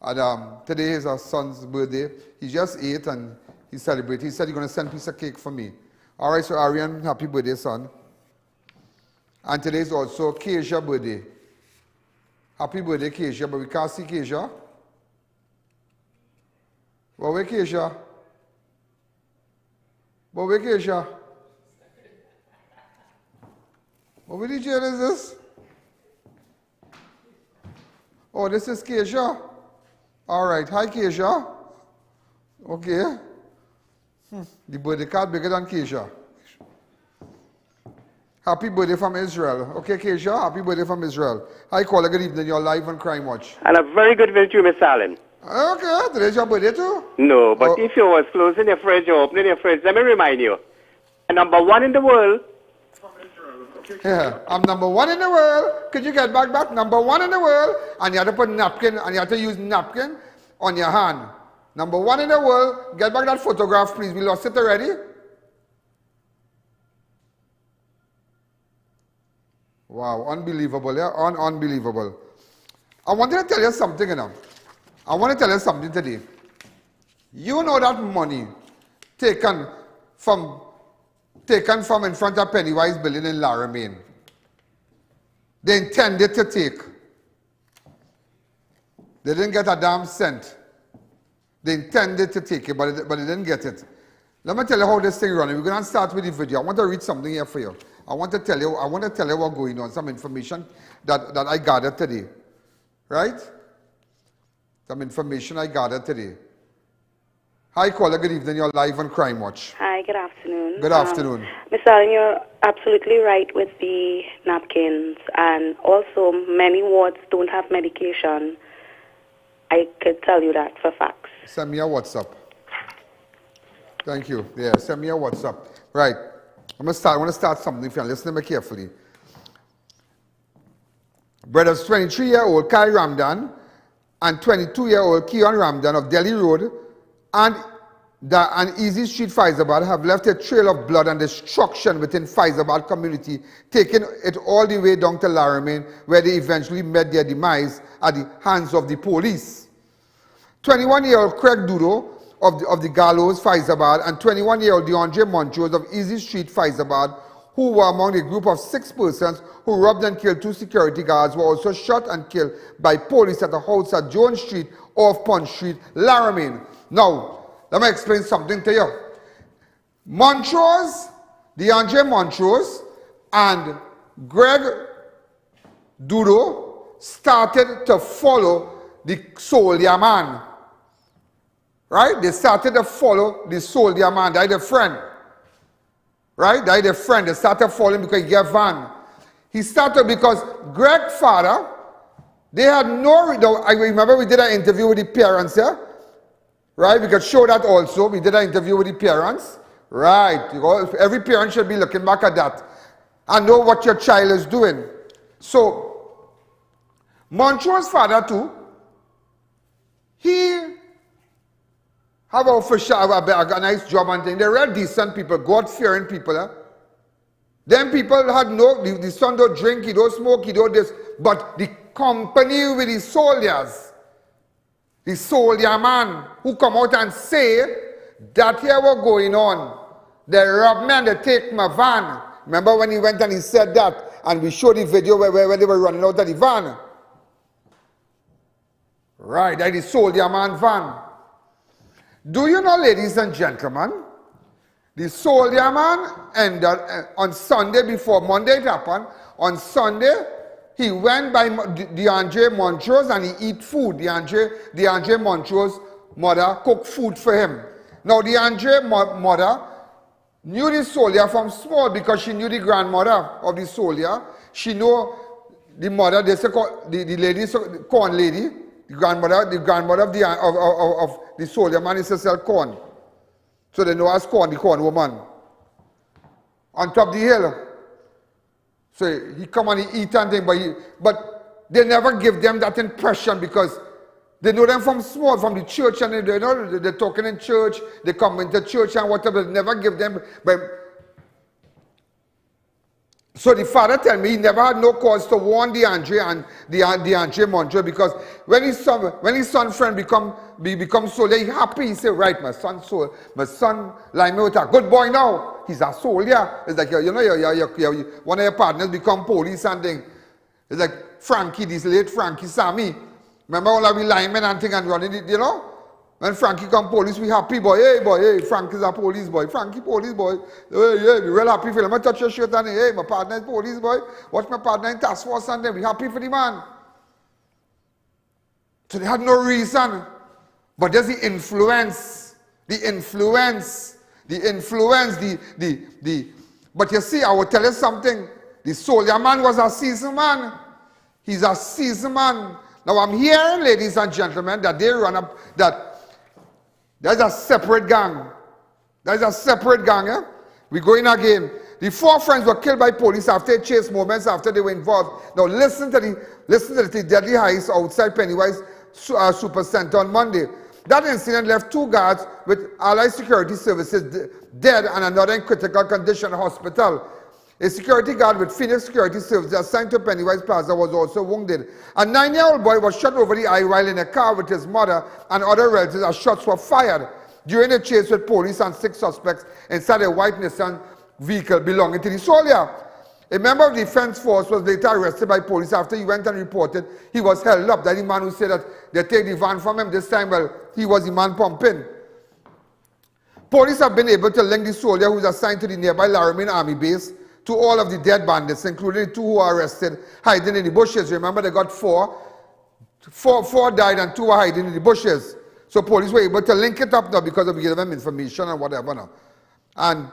S2: And today is our son's birthday. He's just 8 and he celebrates. He said he's going to send a piece of cake for me. All right, so I.A.N, happy birthday, son. And today is also Keisha's birthday. Happy birthday, Keisha, but we can't see Keisha. Well, where Keisha? But where Keisha? What video jail is this? Oh, this is Keisha. All right. Hi, Keisha. Okay. The birthday card bigger than Keisha. Happy birthday from Israel. Okay, Keisha, happy birthday from Israel. Hi, caller, good evening. You're live on Crime Watch.
S4: And a very good evening to you, Miss Allen.
S2: Okay, today's your birthday too?
S4: No, but if you was closing your fridge or opening your fridge, let me remind you. Number one in the world.
S2: Yeah, I'm number one in the world. Could you get back? Number one in the world. And you have to put napkin, and you have to use napkin on your hand. Number one in the world. Get back that photograph, please. We lost it already. Wow, unbelievable, yeah? Unbelievable. I wanted to tell you something, you know. I want to tell you something today. You know that money taken from in front of Pennywise building in Romain. They intended to take. They didn't get a damn cent. They intended to take it, but they didn't get it. Let me tell you how this thing runs. We're going to start with the video. I want to read something here for you. I want to tell you what's going on, some information that I gathered today. Right? Some information I gathered today. Hi, caller. Good evening. You're live on Crime Watch.
S5: Hi, good afternoon.
S2: Good afternoon.
S5: Ms. Allen, you're absolutely right with the napkins. And also, many wards don't have medication. I could tell you that for facts.
S2: Send me a WhatsApp. Thank you. Yeah, send me a WhatsApp. Right. I want to start something for you. Listen to me carefully. Brothers 23-year-old Kyle Ramdhan and 22-year-old Keyon Ramdhan of Delhi Road and Easy Street, Fyzabad have left a trail of blood and destruction within Fyzabad community, taking it all the way down to Romain, where they eventually met their demise at the hands of the police. 21-year-old Greg Dodough of the gallows, Fyzabad, and 21-year-old Aundre Montrose of Easy Street, Fyzabad, who were among a group of 6 persons who robbed and killed 2 security guards, were also shot and killed by police at a house at Jones Street off Pond Street, Romain. Now, let me explain something to you. Montrose, Aundre Montrose, and Greg Dodough started to follow the soldier man. Right? They started to follow the soldier man. They had a friend. Right? They had a friend. They started following because he gave van. He started because Greg's father, they had no... I remember we did an interview with the parents here. Right? We could show that also. We did an interview with the parents. Right. Every parent should be looking back at that and know what your child is doing. So, Montrose's father too, he have a nice job and thing. They're real decent people, God-fearing people. Eh? Them people had the son don't drink, he don't smoke, he don't this. But the company with the soldiers, the soldier man who come out and say that here what going on. They robbed me and they take my van. Remember when he went and he said that? And we showed the video where they were running out of the van. Right, that is the soldier man van. Do you know, ladies and gentlemen, the soldier man ended on Sunday before Monday it happened. On Sunday, he went by Aundre Montrose and he eat food. Aundre Montrose's mother cooked food for him. Now, Aundre mother knew the soldier from small because she knew the grandmother of the soldier. She knew the mother, the lady, corn lady, the grandmother of the soldier man is to sell corn. So they know as corn, the corn woman. On top of the hill. So he come and he eat and thing, but they never give them that impression because they know them from small, from the church, and they know they're talking in church, they come into church and whatever, they never give them. So the father tell me he never had no cause to warn Aundre and Aundre Montrose because when his son friend become soldier, he happy. He say, right, my son like me with a good boy now. He's a soldier. It's like one of your partners become police and thing. It's like Frankie, this late Frankie Sammy. Remember all of we linemen and thing and running it, you know? When Frankie come police, we happy boy. Hey, Frankie's a police boy. Frankie police boy. Hey, we real happy for him. I touch your shirt and hey, my partner is police boy. Watch my partner in task force and then we happy for the man. So they had no reason. But there's the influence. But you see, I will tell you something. The soldier man was a seasoned man. He's a seasoned man. Now I'm hearing, ladies and gentlemen, that they run up, that there's a separate gang. There's a separate gang, eh? We go in again. The 4 friends were killed by police after chase moments after they were involved. Now listen to the deadly heist outside Pennywise Supercentre on Monday. That incident left 2 guards with Allied Security Services dead and another in critical condition in hospital. A security guard with Phoenix Security Services assigned to Pennywise Plaza was also wounded. A 9-year-old boy was shot over the eye while in a car with his mother and other relatives as shots were fired during a chase with police and 6 suspects inside a white Nissan vehicle belonging to the soldier. A member of the defense force was later arrested by police after he went and reported he was held up. That the man who said that they take the van from him this time, well, he was the man pumping. Police have been able to link the soldier who is assigned to the nearby Romain army base to all of the dead bandits, including the 2 who were arrested hiding in the bushes. Remember, they got 4 died and 2 were hiding in the bushes. So police were able to link it up now because of giving them information and whatever now. And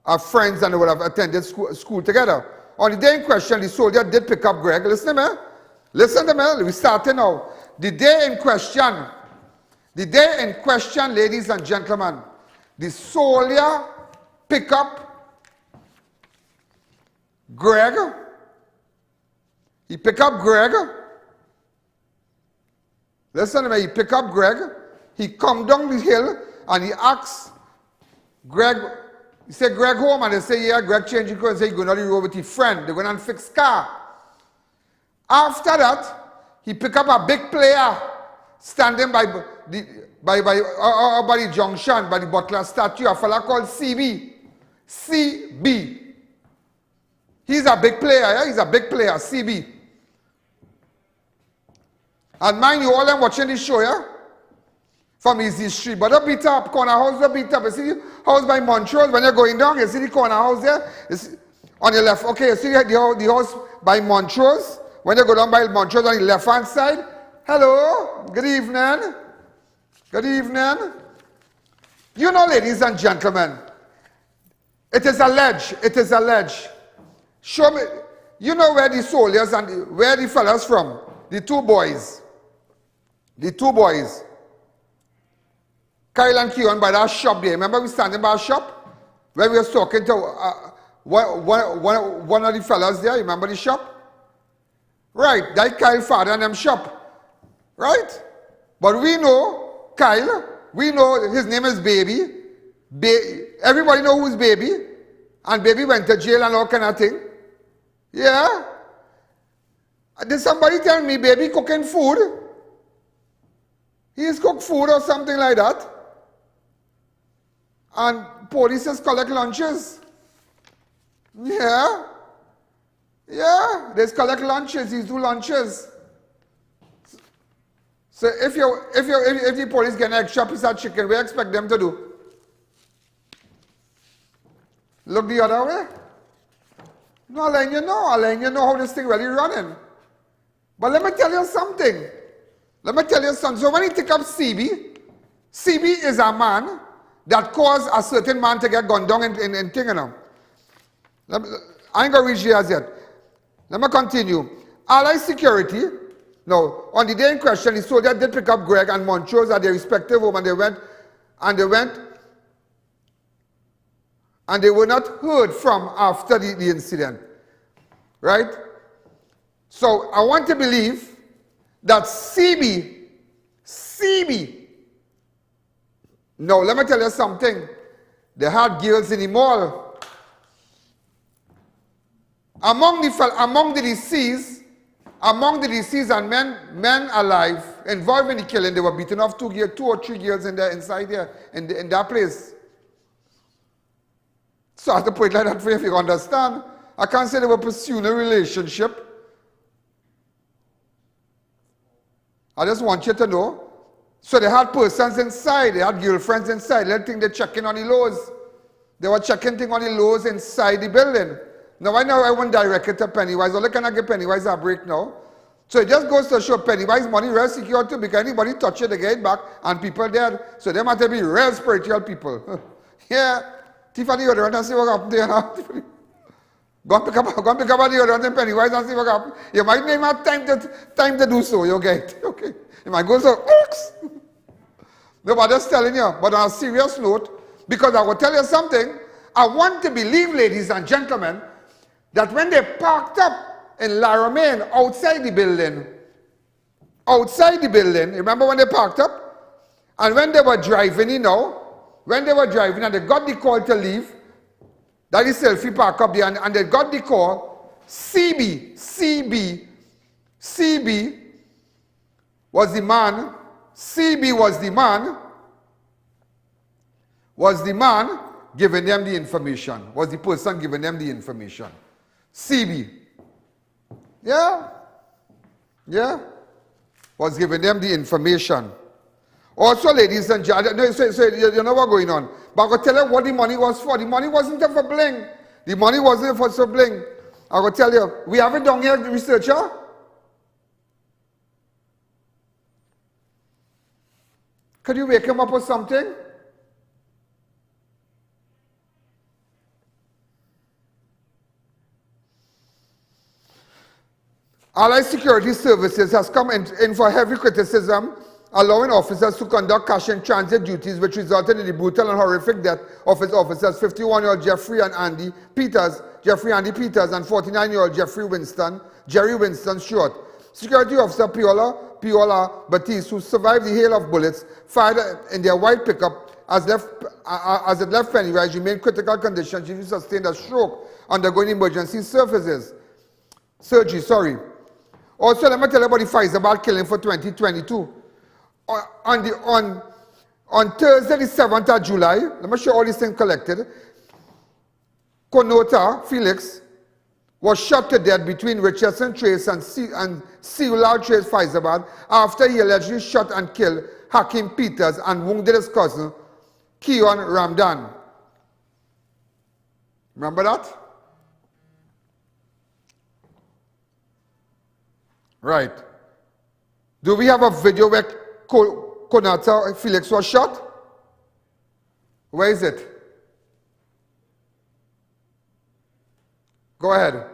S2: our friends and they would have attended school together. On the day in question, the soldier did pick up Greg. Listen to me. Listen to me. We started now. The day in question, ladies and gentlemen, the soldier pick up Greg. He pick up Greg. Listen to me. He pick up Greg. He come down the hill and he asks Greg, he said, Greg home, and they say, yeah, Greg changed his clothes and say, he's going on the road with his friend. They're going to fix car. After that, he pick up a big player standing by the junction, by the Butler statue, a fella called CB. CB. He's a big player, yeah? He's a big player, CB. And mind you, all them watching this show, yeah? From Easy Street, but don't beat up, corner house don't beat up. You see the house by Montrose, when you're going down, you see the corner house there? On your left, okay, you see the house by Montrose? When you go down by Montrose on the left-hand side? Hello, good evening. Good evening. You know, ladies and gentlemen, it is alleged. Show me, you know where the soldiers and where the fellas from? The 2 boys. The 2 boys. Kyle and Keyon by that shop there. Remember we standing by a shop? Where we was talking to one of the fellas there. You remember the shop? Right, that Kyle father and them shop. Right? But we know Kyle. We know his name is Baby. Everybody know who's Baby. And Baby went to jail and all kind of thing. Yeah? Did somebody tell me Baby cooking food? He's cooked food or something like that. And police collect lunches. Yeah. Yeah, they collect lunches, these do lunches. So if the police get an extra piece of chicken, we expect them to do? Look the other way? No, I'll let you know how this thing really running. But let me tell you something. So when you take up CB is a man that caused a certain man to get gunned down in Tingham. I ain't going to reach here as yet. Let me continue. Allied Security, now, on the day in question, the soldier did pick up Greg and Montrose at their respective home, and they went, and they were not heard from after the incident. Right? So I want to believe that CB, no, let me tell you something. They had girls in the mall. Among the deceased and men alive involved in the killing, they were beaten off 2 or 3 girls inside there, in that place. So I have to put it like that for you if you understand. I can't say they were pursuing a relationship. I just want you to know. So they had persons inside, they had girlfriends inside. They think they're checking on the lows. They were checking things on the lows inside the building. Now I know I won't direct it to Pennywise. Only can I give Pennywise a break now? So it just goes to show Pennywise money real secure too, because anybody touch it, they get it back and people dead. So they might be real spiritual people. Yeah. Tiffany, you don't see what happened there now. Go and pick up the deodorant in Pennywise and see what happens. You might not have time to do so, you get okay. You might go so, oops. No, but I'm just telling you, but on a serious note, because I will tell you something, I want to believe, ladies and gentlemen, that when they parked up in Romain outside the building, remember when they parked up? And when they were driving, you know, when they were driving and they got the call to leave, that is selfie park up there, and they got the call, CB was the man, was the man giving them the information, was the person giving them the information. CB. Yeah, was giving them the information. Also, ladies and gentlemen, you know what's going on. But I'm going to tell you what the money was for. The money wasn't for bling. The money wasn't for so bling. I'm going to tell you, we have it down here, the researcher. Could you wake him up with something? Allied Security Services has come in for heavy criticism, allowing officers to conduct cash-in-transit duties, which resulted in the brutal and horrific death of its officers, 51-year-old Jeffrey Andy Peters, and 49-year-old Jerry Winston Stewart. Security officer Piola Batiste, who survived the hail of bullets fired in their white pickup as it left Pennywise, remained in critical condition. She sustained a stroke, undergoing emergency surgery. Also, let me tell you about the Fyzabad killing for 2022. On Thursday, the 7th of July, let me show all these things collected. Konota Felix was shot to death between Richardson Trace and Seulard Trace Fyzabad after he allegedly shot and killed Hakim Peters and wounded his cousin, Keyon Ramdhan. Remember that? Right. Do we have a video where Konata Felix was shot? Where is it? Go ahead.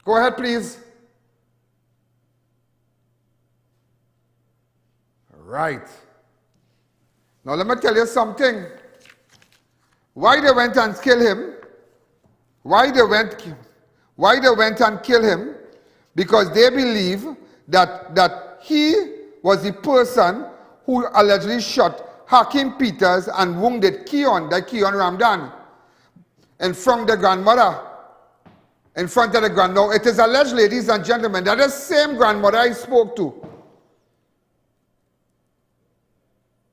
S2: Go ahead, please. Right. Now let me tell you something. Why they went and killed him? Why they went and killed him? Because they believe that he was the person who allegedly shot Hakim Peters and wounded Keyon Ramdhan in front of the grandmother. Now, it is alleged, ladies and gentlemen, that the same grandmother I spoke to.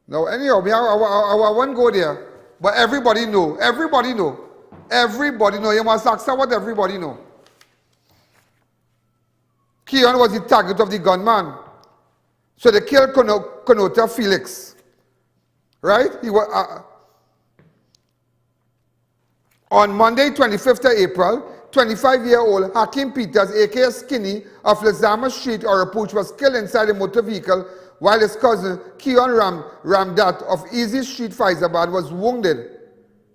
S2: Now, anyhow, I won't go there. But everybody know. You must ask what everybody know. Keyon was the target of the gunman. So they killed Konota Felix. Right? He was, on Monday, 25th of April, 25-year-old Hakim Peters, a.k.a. Skinny, of Lazama Street, Orapuch, was killed inside a motor vehicle while his cousin, Keyon Ramdat of Easy Street, Fyzabad, was wounded.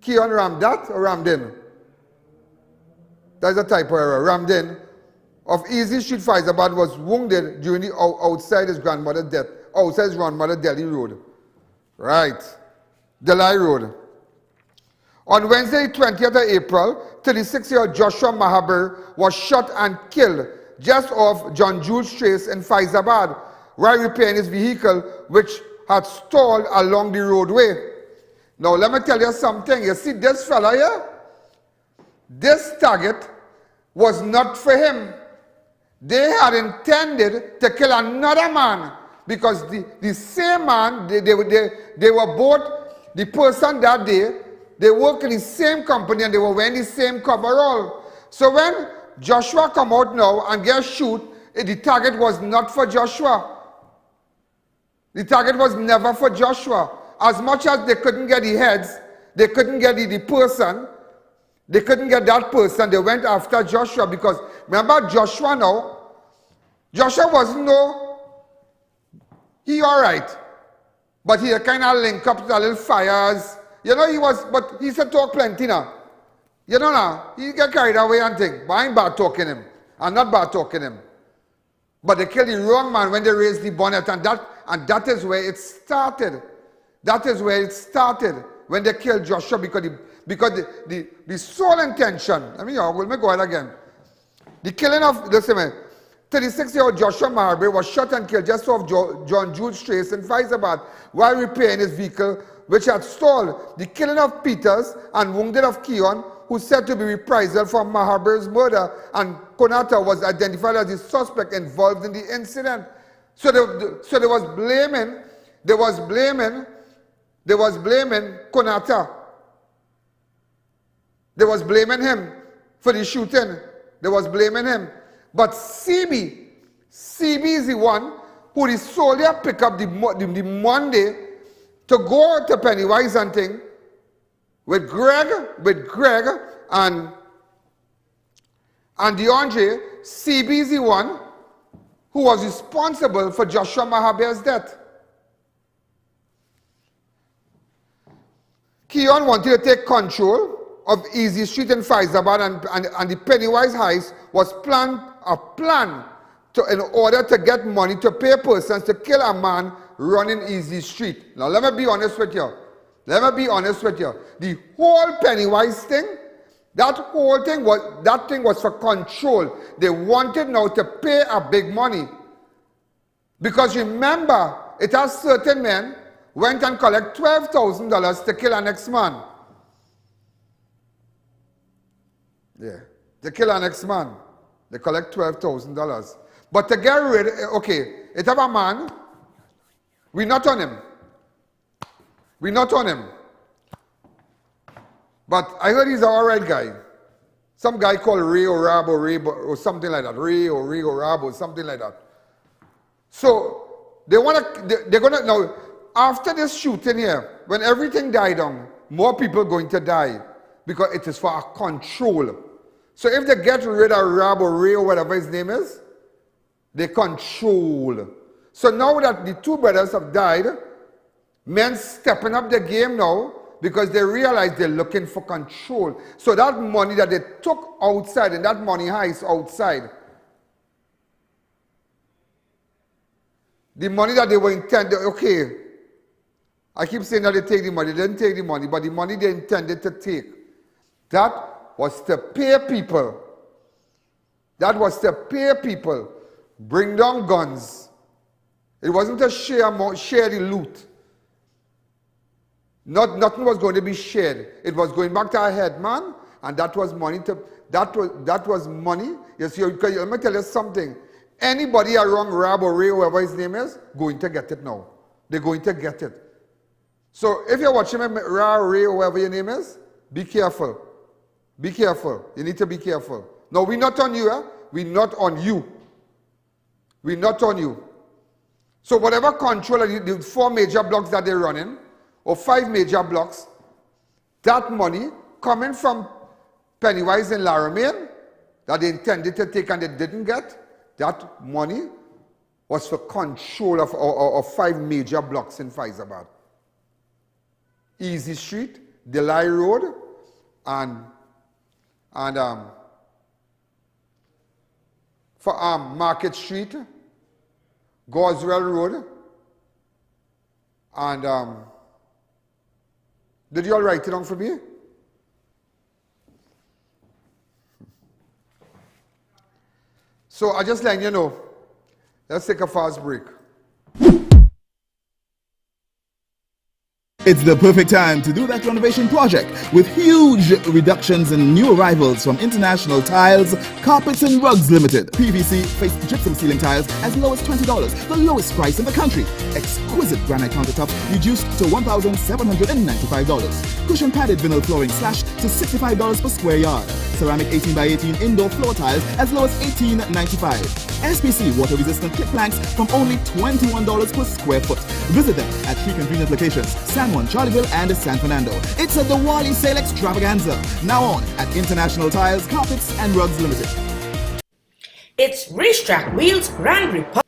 S2: Keyon Ramdat or Ramdin? That's a typo error. Ramdin of Easy Street, Fyzabad, was wounded during the outside his grandmother's Delhi Road. Right. Delhi Road. On Wednesday, 20th of April, 36-year-old Joshua Mahaber was shot and killed just off John Jules Trace in Fyzabad while repairing his vehicle, which had stalled along the roadway. Now, let me tell you something. You see this fella here? This target was not for him. They had intended to kill another man because the same man, they were both, the person that day, they work in the same company and they were wearing the same coverall. So when Joshua come out now and get shoot, the target was not for Joshua. The target was never for Joshua. As much as they couldn't get the heads, they couldn't get the person, they couldn't get that person, they went after Joshua because, remember Joshua now, Joshua wasn't he alright, but he kind of link up to the little fires. You know, he was, but he said talk plenty now. You know now, he get carried away and think, but I ain't bad talking him. I'm not bad talking him. But they killed the wrong man when they raised the bonnet, and that is where it started. That is where it started, when they killed Joshua, because the sole intention, let me go ahead again. The killing of, listen man, 36-year-old Joshua Marbury was shot and killed just off John Jude Straits in Fyzabad while repairing his vehicle, which had stalled. The killing of Peters and wounded of Keyon, who said to be reprisal for Marbury's murder, and Konata was identified as the suspect involved in the incident. So they was blaming Konata. They was blaming him for the shooting. They was blaming him. But CB is the one who the soldier pick up the Monday to go to Pennywise hunting with Greg and Aundre. CB is the one who was responsible for Joshua Marbury's death. Keyon wanted to take control of Easy Street in Fyzabad, and the Pennywise heist was a plan in order to get money to pay persons to kill a man running Easy Street. Now let me be honest with you. The whole Pennywise thing, that thing was for control. They wanted now to pay a big money. Because remember, it has certain men went and collect $12,000 to kill an ex-man. Yeah, to kill an ex-man, they collect $12,000. But to get rid, okay, it have a man, we not on him. But I heard he's an alright guy. Some guy called Ray or Rab or something like that. Ray or Rab or something like that. So they're gonna now, after this shooting here, when everything died down, more people going to die because it is for a control. So if they get rid of Rab or Ray or whatever his name is, they control. So now that the two brothers have died, men stepping up the game now because they realize they're looking for control. So that money that they took outside, and that money heist outside, the money that they were intended, okay, I keep saying that they take the money. They didn't take the money, but the money they intended to take, that was to pay people. Bring down guns. It wasn't to share the loot. Nothing was going to be shared. It was going back to our head man, and that was money that was money. Yes, let me tell you something. Anybody around Rab or Ray, whoever his name is, going to get it now. They're going to get it. So if you're watching Rab, Ray, or whoever your name is, be careful. Be careful. You need to be careful. No, we're not on you. We're not on you. We're not on you. So whatever control of the 4 major blocks that they're running, or 5 major blocks, that money coming from Pennywise and Romain that they intended to take and they didn't get, that money was for control of 5 major blocks in Fyzabad. Easy Street, Delay Road, and for Market Street, Goswell Road, and did you all write it down for me? So I just letting you know, let's take a fast break.
S6: It's the perfect time to do that renovation project with huge reductions in new arrivals from International Tiles, Carpets and Rugs Limited. PVC faced gypsum ceiling tiles as low as $20, the lowest price in the country. Exquisite granite countertops reduced to $1,795. Cushion padded vinyl flooring slashed to $65 per square yard. Ceramic 18x18 indoor floor tiles as low as $18.95. SPC water resistant clip planks from only $21 per square foot. Visit them at 3 convenient locations: San Juan, Charleville, and San Fernando. It's a Diwali sale extravaganza. Now on at International Tiles, Carpets and Rugs Limited.
S9: It's Racetrack Wheels Grand Republic.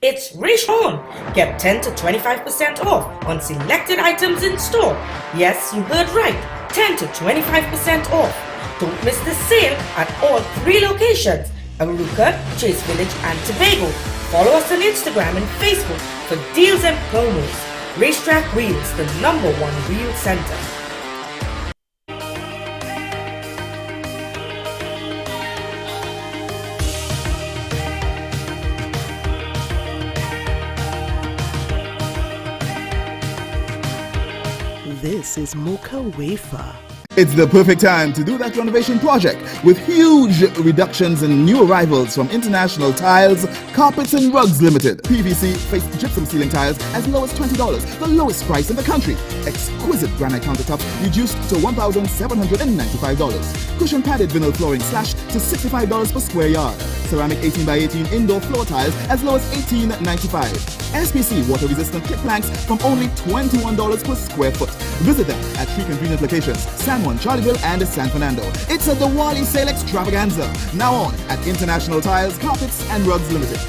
S9: It's Race On. Get 10 to 25% off on selected items in store. Yes, you heard right. 10 to 25% off. Don't miss the sale at all 3 locations, Aruca, Chase Village and Tobago. Follow us on Instagram and Facebook for deals and promos. Racetrack Wheels, the #1 wheel center.
S7: This is Mocha Wafer.
S6: It's the perfect time to do that renovation project with huge reductions in new arrivals from International Tiles, Carpets and Rugs Limited. PVC faced gypsum ceiling tiles as low as $20, the lowest price in the country. Exquisite granite countertops reduced to $1,795. Cushion padded vinyl flooring slashed to $65 per square yard. Ceramic 18x18 indoor floor tiles as low as $18.95. SPC water-resistant clip planks from only $21 per square foot. Visit them at 3 convenient locations, San Juan, Charleville, and San Fernando. It's a Diwali sale extravaganza. Now on at International Tiles, Carpets, and Rugs Limited.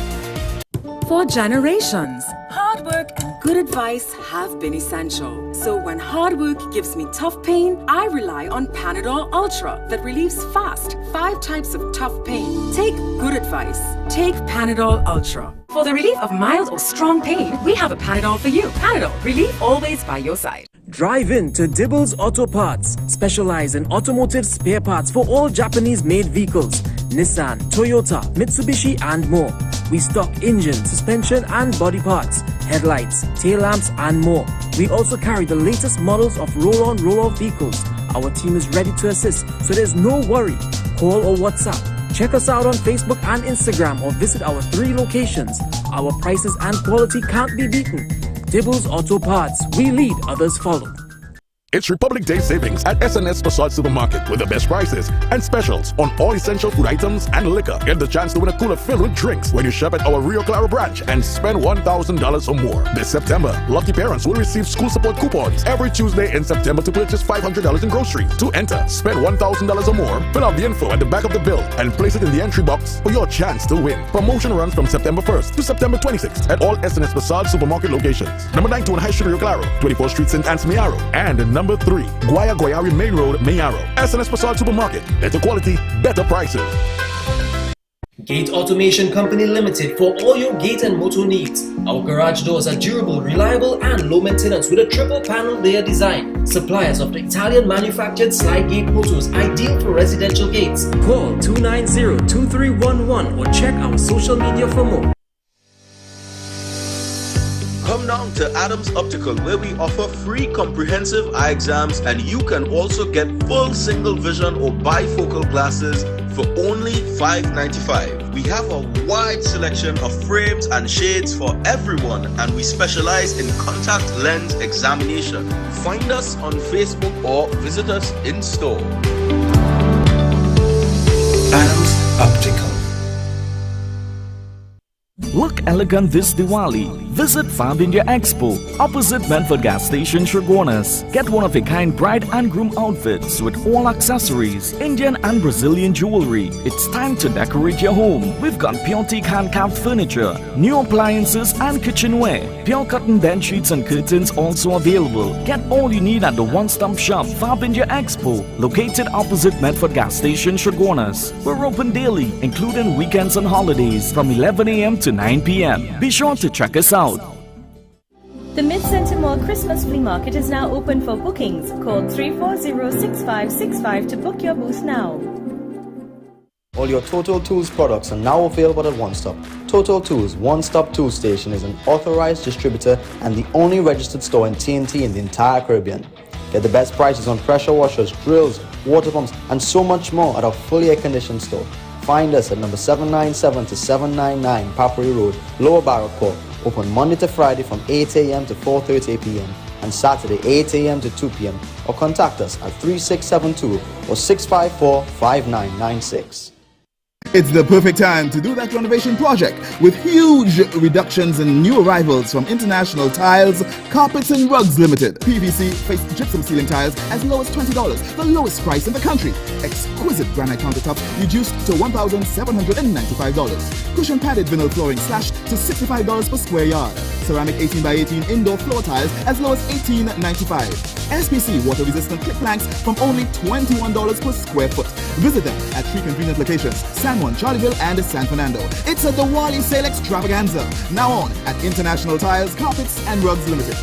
S19: For generations, hard work and good advice have been essential. So when hard work gives me tough pain, I rely on Panadol Ultra that relieves fast 5 types of tough pain. Take good advice. Take Panadol Ultra. For the relief of mild or strong pain, we have a Panadol for you. Panadol, relief always by your side.
S11: Drive in to Dibbles Auto Parts, specialize in automotive spare parts for all Japanese-made vehicles, Nissan, Toyota, Mitsubishi and more. We stock engine, suspension and body parts, headlights, tail lamps and more. We also carry the latest models of roll-on, roll-off vehicles. Our team is ready to assist, so there's no worry. Call or WhatsApp. Check us out on Facebook and Instagram or visit our 3 locations. Our prices and quality can't be beaten. Dibbles Auto Parts. We lead, others follow.
S17: It's Republic Day savings at SNS Facade Supermarket with the best prices and specials on all essential food items and liquor. Get the chance to win a cooler filled with drinks when you shop at our Rio Claro branch and spend $1,000 or more. This September, lucky parents will receive school support coupons every Tuesday in September to purchase $500 in groceries. To enter, spend $1,000 or more, fill out the info at the back of the bill and place it in the entry box for your chance to win. Promotion runs from September 1st to September 26th at all SNS Facade Supermarket locations. Number 91 High Street, Rio Claro, 24th Street, St. Anne's, Mayaro, and Number 3, Guayari Main Road, Mayaro. SNS Facade Supermarket. Better quality, better prices.
S11: Gate Automation Company Limited for all your gate and motor needs. Our garage doors are durable, reliable and low maintenance with a triple panel layer design. Suppliers of the Italian manufactured slide gate motors ideal for residential gates. Call 290-2311 or check our social media for more.
S8: Come down to Adams Optical where we offer free comprehensive eye exams and you can also get full single vision or bifocal glasses for only $5.95. We have a wide selection of frames and shades for everyone and we specialize in contact lens examination. Find us on Facebook or visit us in store.
S22: Adams Optical.
S13: Look elegant this Diwali. Visit Fab India Expo, opposite Medford Gas Station, Shergonas. Get one-of-a-kind bride and groom outfits with all accessories, Indian and Brazilian jewelry. It's time to decorate your home. We've got pure teak hand-carved furniture, new appliances and kitchenware. Pure cotton bed sheets and curtains also available. Get all you need at the one-stop shop, Fab India Expo, located opposite Medford Gas Station, Shergonas. We're open daily, including weekends and holidays, from 11 a.m. to 9 p.m. Be sure to check us out.
S14: The Mid-Centre Mall Christmas Flea Market is now open for bookings. Call 340-6565 to book your booth now.
S10: All your Total Tools products are now available at One Stop. Total Tools One-Stop Tool Station is an authorized distributor and the only registered store in TNT in the entire Caribbean. Get the best prices on pressure washers, drills, water pumps, and so much more at our fully air-conditioned store. Find us at number 797 to 799 Papri Road, Lower Barrack Court. Open Monday to Friday from 8 a.m. to 4:30 p.m. and Saturday 8 a.m. to 2 p.m. or contact us at 3672 or 654-5996.
S6: It's the perfect time to do that renovation project with huge reductions and new arrivals from International Tiles, Carpets and Rugs Limited. PVC faced gypsum ceiling tiles as low as $20, the lowest price in the country. Exquisite granite countertops reduced to $1,795. Cushion padded vinyl flooring slashed to $65 per square yard. Ceramic 18x18 indoor floor tiles as low as $18.95. SPC water resistant clip planks from only $21 per square foot. Visit them at 3 convenient locations: San Juan, Charleville and San Fernando. It's a Diwali sale extravaganza. Now on at International Tiles, Carpets and Rugs Limited.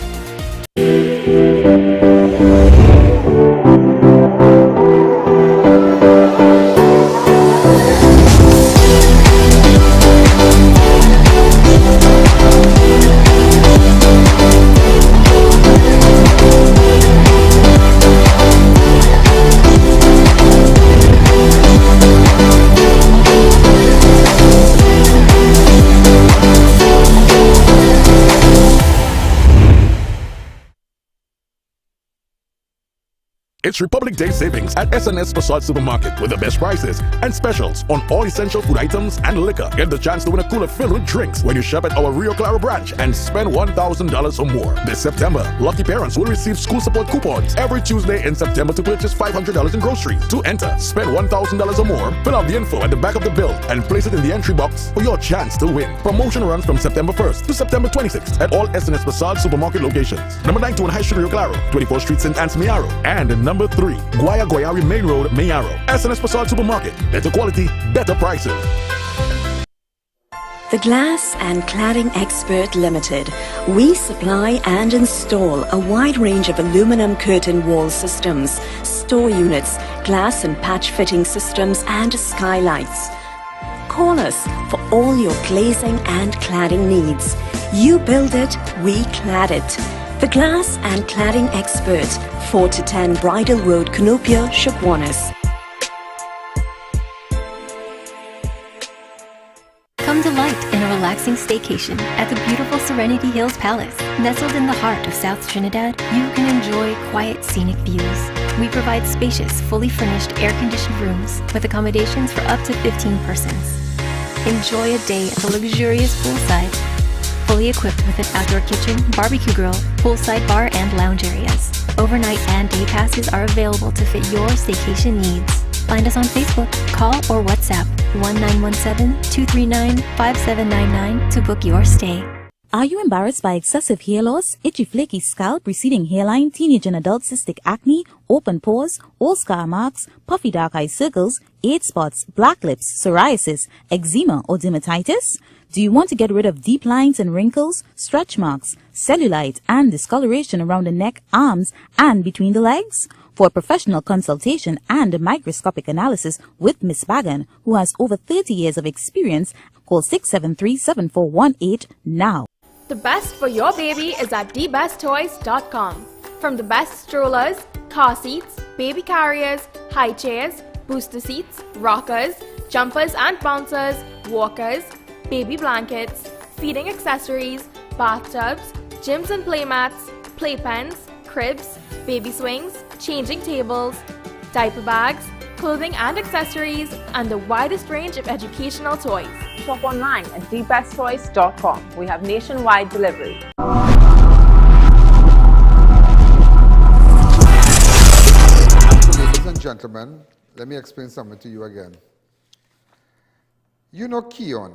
S17: It's Republic Day savings at SNS Passat Supermarket with the best prices and specials on all essential food items and liquor. Get the chance to win a cooler filled with drinks when you shop at our Rio Claro branch and spend $1,000 or more. This September, lucky parents will receive school support coupons every Tuesday in September to purchase $500 in groceries. To enter, spend $1,000 or more, fill out the info at the back of the bill and place it in the entry box for your chance to win. Promotion runs from September 1st to September 26th at all SNS Passat Supermarket locations. Number 91 High Street, Rio Claro, 24th Street, St. Anne's, Mayaro, and Number 3, Guayari Main Road, Mayaro. SNS Passat Supermarket. Better quality, better prices.
S12: The Glass and Cladding Expert Limited. We supply and install a wide range of aluminum curtain wall systems, store units, glass and patch fitting systems and skylights. Call us for all your glazing and cladding needs. You build it, we clad it. The Glass and Cladding Expert, 4 to 10 Bridal Road, Canopia, Shukwanas.
S15: Come delight in a relaxing staycation at the beautiful Serenity Hills Palace. Nestled in the heart of South Trinidad, you can enjoy quiet, scenic views. We provide spacious, fully furnished, air-conditioned rooms with accommodations for up to 15 persons. Enjoy a day at the luxurious poolside, fully equipped with an outdoor kitchen, barbecue grill, poolside bar, and lounge areas. Overnight and day passes are available to fit your staycation needs. Find us on Facebook, call or WhatsApp 1917-239-5799 to book your stay.
S18: Are you embarrassed by excessive hair loss, itchy flaky scalp, receding hairline, teenage and adult cystic acne, open pores, old scar marks, puffy dark eye circles, age spots, black lips, psoriasis, eczema or dermatitis? Do you want to get rid of deep lines and wrinkles, stretch marks, cellulite and discoloration around the neck, arms and between the legs? For a professional consultation and a microscopic analysis with Miss Bagan, who has over 30 years of experience, call 673-7418 now.
S24: The best for your baby is at thebesttoys.com. From the best strollers, car seats, baby carriers, high chairs, booster seats, rockers, jumpers and bouncers, walkers, baby blankets, feeding accessories, bathtubs, gyms and playmats, playpens, cribs, baby swings, changing tables, diaper bags, clothing and accessories, and the widest range of educational toys.
S25: Shop online at thebesttoys.com. We have nationwide delivery.
S2: Ladies and gentlemen, let me explain something to you again. You know Keyon,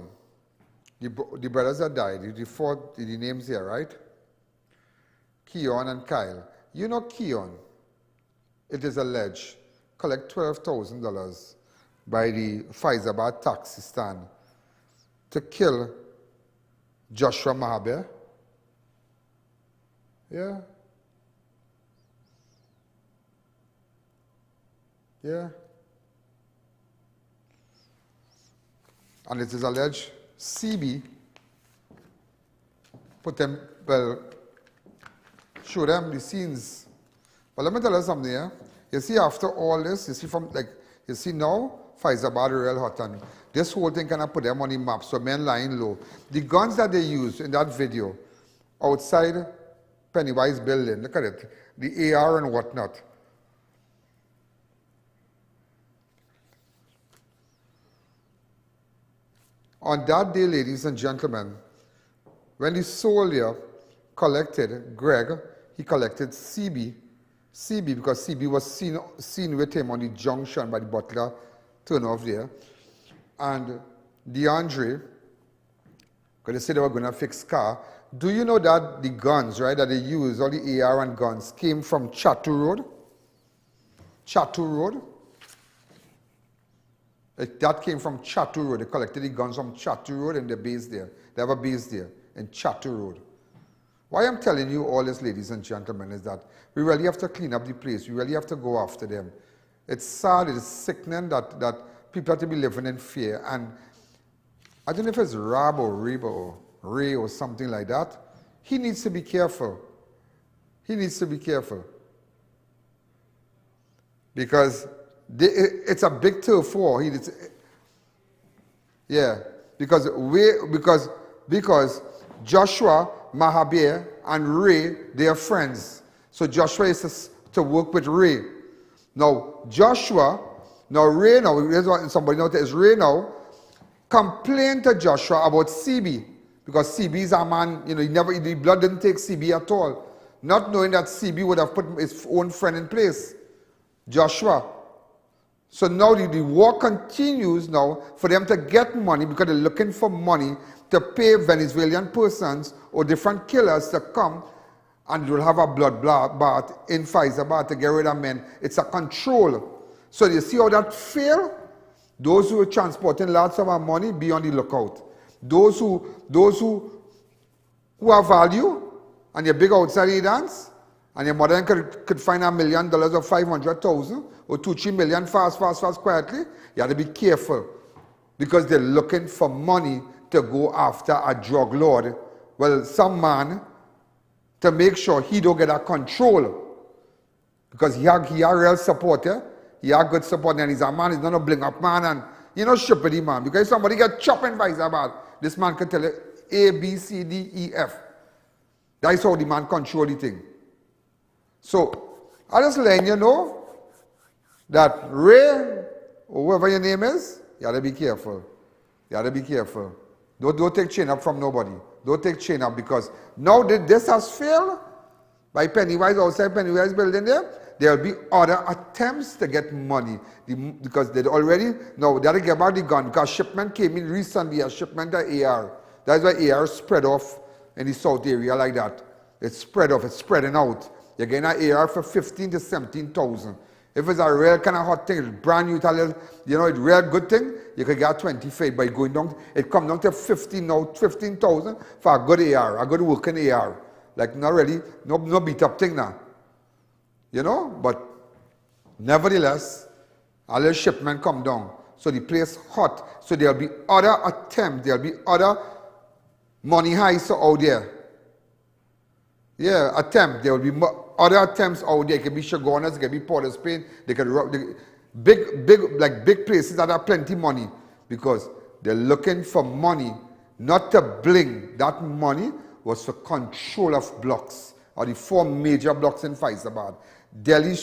S2: the brothers that died, the names here, right? Keyon and Kyle. You know Keyon, it is alleged, collect $12,000 by the Fyzabad taxi stand to kill Joshua Mahaber. Yeah. Yeah. And it is alleged CB put them, well, show them the scenes. But let me tell you something here. You see, after all this, you see you see now, Fyzabad real hot, and this whole thing kind of put them on the map, so men lying low. The guns that they used in that video, outside Pennywise building, look at it, the AR and whatnot. On that day, ladies and gentlemen, when the soldier collected Greg, he collected CB because CB was seen with him on the junction by the butler turn off there. And Aundre, because they said they were going to fix car. Do you know that the guns, right, that they use, all the AR and guns, came from Chatu Road? Chatu Road? That came from Chatu Road. They collected the guns from Chatu Road and they base there. They have a base there in Chatu Road. Why I'm telling you all this, ladies and gentlemen, is that we really have to clean up the place. We really have to go after them. It's sad, it's sickening that people have to be living in fear. And I don't know if it's Rab or Reba or Ray or something like that. He needs to be careful. He needs to be careful. Because it's a big turf war. Because Joshua, Mahabir, and Ray, they are friends. So Joshua is to work with Ray. Now, Ray now, somebody notice, Ray now complained to Joshua about CB. Because CB is a man, the blood didn't take CB at all. Not knowing that CB would have put his own friend in place, Joshua. So now the war continues now for them to get money because they're looking for money to pay Venezuelan persons or different killers to come and they'll have a bloodbath in Fyzabad to get rid of men. It's a control. So you see how that failed? Those who are transporting lots of our money, be on the lookout. Those who have value and you're big outside the dance and your mother could find $1 million or 500,000 or 2-3 million fast, quietly, you have to be careful because they're looking for money to go after a drug lord. Well, some man to make sure he don't get a control because he had real support, he had good support and he's a man, he's not a bling up man and shippity man. Because if somebody get chopped in Fyzabad, this man can tell you A, B, C, D, E, F. That's how the man control the thing. So, I just letting you know that Ray, or whoever your name is, you have to be careful. You have to be careful. Don't take chain up from nobody. Don't take chain up because now that this has failed by Pennywise, outside Pennywise building there, there will be other attempts to get money because they already, now they have to get about the gun because shipment came in recently, a shipment of AR. That's why AR spread off in the south area like that. It's spread off, it's spreading out. You're getting an AR for 15 to 17,000. If it's a real kind of hot thing, it's brand new, it's real good thing, you could get 25 by going down. It comes down to 15,000 for a good AR, a good working AR. Like not really, no beat up thing now. But nevertheless, a little shipment come down. So the place hot. So there'll be other attempts, there'll be other money heists out there. Yeah, there will be other attempts out there. It could be Chagonas, it could be Port of Spain, they could rob big places that have plenty money because they're looking for money, not to bling. That money was for control of blocks, or the 4 major blocks in Fyzabad. Delhi,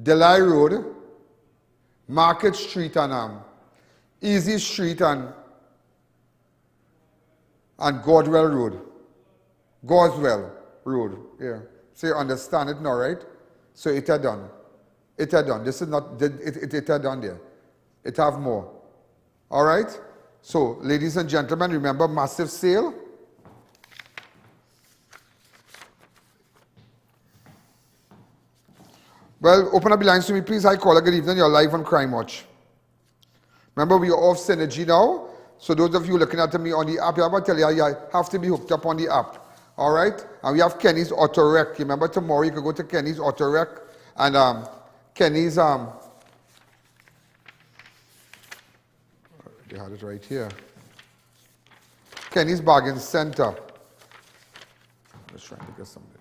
S2: Delhi Road, Market Street and Easy Street and Godwell Road. Goswell Road, yeah. So you understand it now, right? So it had done. It had done. This is not, it had done there. It have more. All right? So, ladies and gentlemen, remember massive sale. Well, open up the lines to me, please. Hi, caller. Good evening. You're live on Crime Watch. Remember, we are off Synergy now. So those of you looking at me on the app, I'm going to tell you, you have to be hooked up on the app. All right? And we have Kenny's Auto Rec. Remember, tomorrow you can go to Kenny's Auto Rec. And Kenny's, they had it right here. Kenny's Bargain Center. Let's try to get something.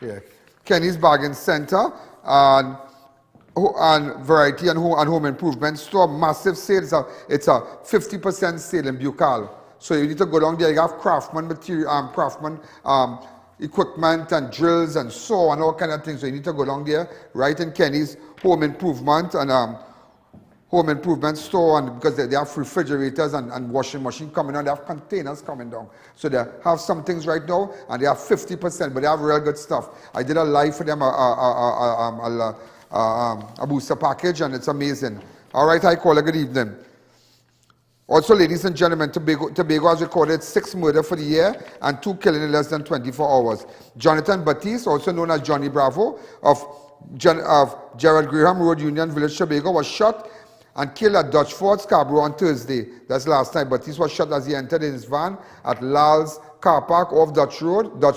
S2: Yeah. Kenny's Bargain Center. And variety and home improvement store, massive sale. It's a 50% sale in Bucal. So you need to go down there. You have craftsman material, craftsman equipment and drills and saw and all kind of things. So you need to go down there, right in Kenny's Home Improvement and home improvement store, and because they have refrigerators and washing machine coming on, they have containers coming down. So they have some things right now, and they have 50%, but they have real good stuff. I did a live for them, a booster package, and it's amazing. All right, hi caller, good evening. Also, ladies and gentlemen, Tobago has recorded 6 murders for the year and 2 killings in less than 24 hours. Jonathan Batiste, also known as Johnny Bravo, of Gerald Graham Road, Union Village, Tobago, was shot and killed at Dutch Fort, Scarborough on Thursday. That's last night. Batiste was shot as he entered in his van at Lal's car park off Dutch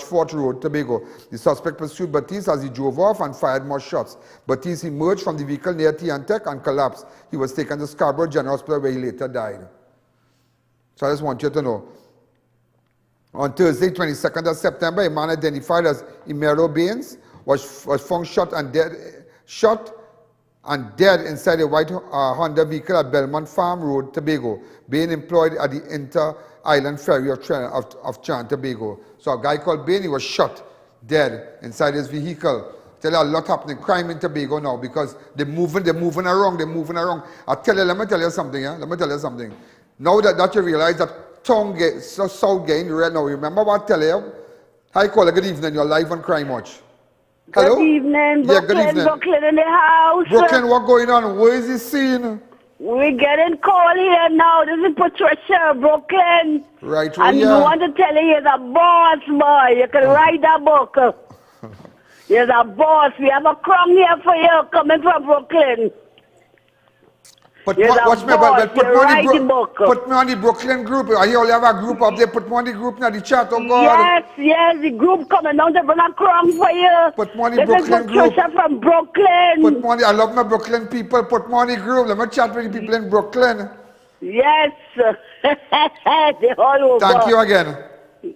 S2: Fort Road, Tobago. The suspect pursued Batiste as he drove off and fired more shots. Batiste emerged from the vehicle near T&Tech and collapsed. He was taken to Scarborough General Hospital where he later died. So I just want you to know. On Thursday, 22nd of September, a man identified as Imero Baines was found shot and dead inside a white Honda vehicle at Belmont Farm Road, Tobago, being employed at the inter-island ferry of Tobago. So a guy called Bain, he was shot dead inside his vehicle. Tell you a lot happening, crime in Tobago now, because they're moving around. Let me tell you something. Now that you realize that South getting red now, remember what I tell you? Hi caller, good evening, you're live on Crime Watch. Hello?
S1: Good evening, Brooklyn,
S2: yeah, good evening.
S1: Brooklyn in the house.
S2: Brooklyn, what going on? Where is the scene?
S1: We're getting call here now. This is Patricia, Brooklyn.
S2: Right,
S1: and
S2: yeah.
S1: I want to tell you, you're the boss, boy. You can write that book. You're the boss. We have a crown here for you coming from Brooklyn.
S2: But put me on the Brooklyn group. I only have a group up there. Put me on the group now, the chat. Oh God.
S1: Yes, the group coming down to bring a crown for you.
S2: Put me on the Brooklyn group.
S1: Patricia from Brooklyn.
S2: Put me on I love my Brooklyn people. Put me on the group. Let me chat with the people in Brooklyn.
S1: Yes. They all over.
S2: Thank you again.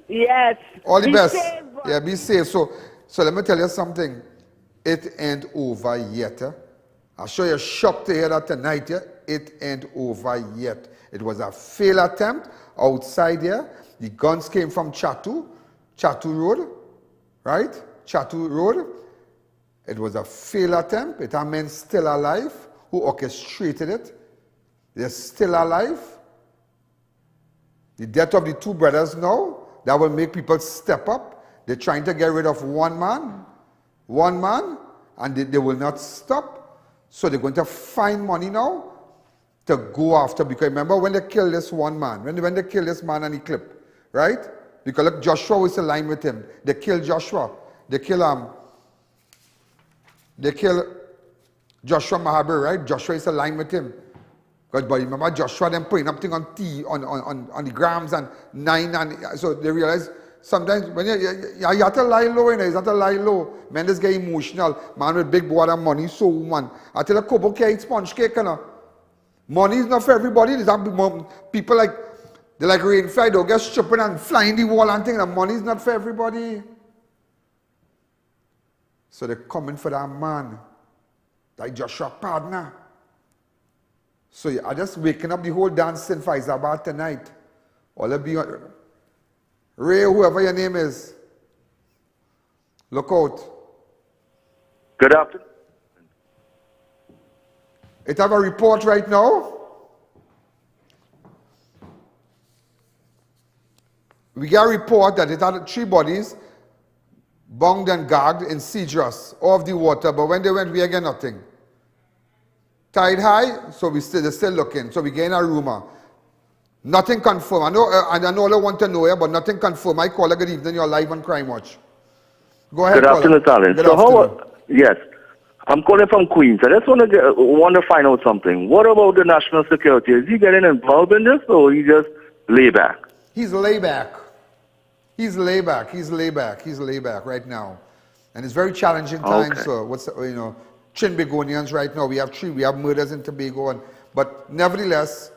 S1: Yes.
S2: All the best.
S1: Safe,
S2: yeah, be safe. So let me tell you something. It ain't over yet. I'll show you shocked to hear that tonight. It ain't over yet. It was a failed attempt outside here. The guns came from Chatu Road, right? Chatu Road. It was a failed attempt. It are men still alive who orchestrated it. They're still alive. The death of the 2 brothers now, that will make people step up. They're trying to get rid of one man, and they will not stop. So they're going to find money now to go after, because remember when they killed this one man, when they killed this man and he clipped, right? Because look, Joshua was aligned with him. They killed Joshua. They killed Joshua Mahaber, right? Joshua is aligned with him. But remember Joshua them putting up thing on on the grams and 9, and so they realize sometimes when you have to lie low, you have to lie low. Men just get emotional. Man with big water money, so woman. I tell a couple can eat sponge cake, you know. Money is not for everybody. There's people like rain fly, they'll get stripping and flying the wall and things. And money is not for everybody. So they're coming for that man, that Joshua partner. So I just waking up the whole dance in Fyzabad tonight. All of you, Ray, whoever your name is, look out.
S16: Good afternoon.
S2: It have a report right now. We get a report that it had 3 bodies bound and gagged in Cedros off the water, but when they went, we again nothing. Tide high, so they're still looking. So we getting a rumor. Nothing confirmed. I know all I want to know here, but nothing confirmed. I call a good evening. You're live on Crime Watch. Go ahead.
S16: Good afternoon, Talon. Yes, I'm calling from Queens. I just want to find out something. What about the national security? Is he getting involved in this, or he just lay back?
S2: He's lay back. He's lay back right now, and it's very challenging times. Okay. So Trinbagonians right now. We have murders in Tobago, but nevertheless,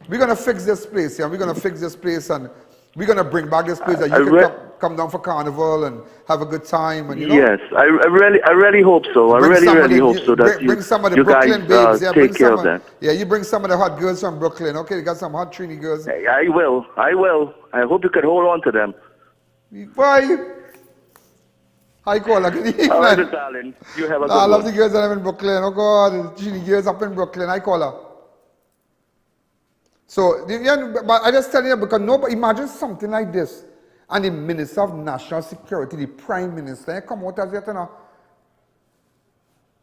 S2: we're gonna fix this place. Yeah, we're gonna fix this place, and we're gonna bring back this place that you can come down for carnival and have a good time. And
S16: yes, I really hope so. I really hope so that
S2: bring some of the Brooklyn babes. Yeah,
S16: take care of that.
S2: Yeah, you bring some of the hot girls from Brooklyn. Okay, you got some hot Trini girls.
S16: I will. I hope you can hold on to them.
S2: Bye. Hi, caller. Good evening.
S16: All right, darling. You have a good one.
S2: I love the girls that are in Brooklyn. Oh, God. Trini girls up in Brooklyn. Hi, caller. So, but I just tell you, because nobody, imagine something like this, and the Minister of National Security, the Prime Minister, come out as yet, you know.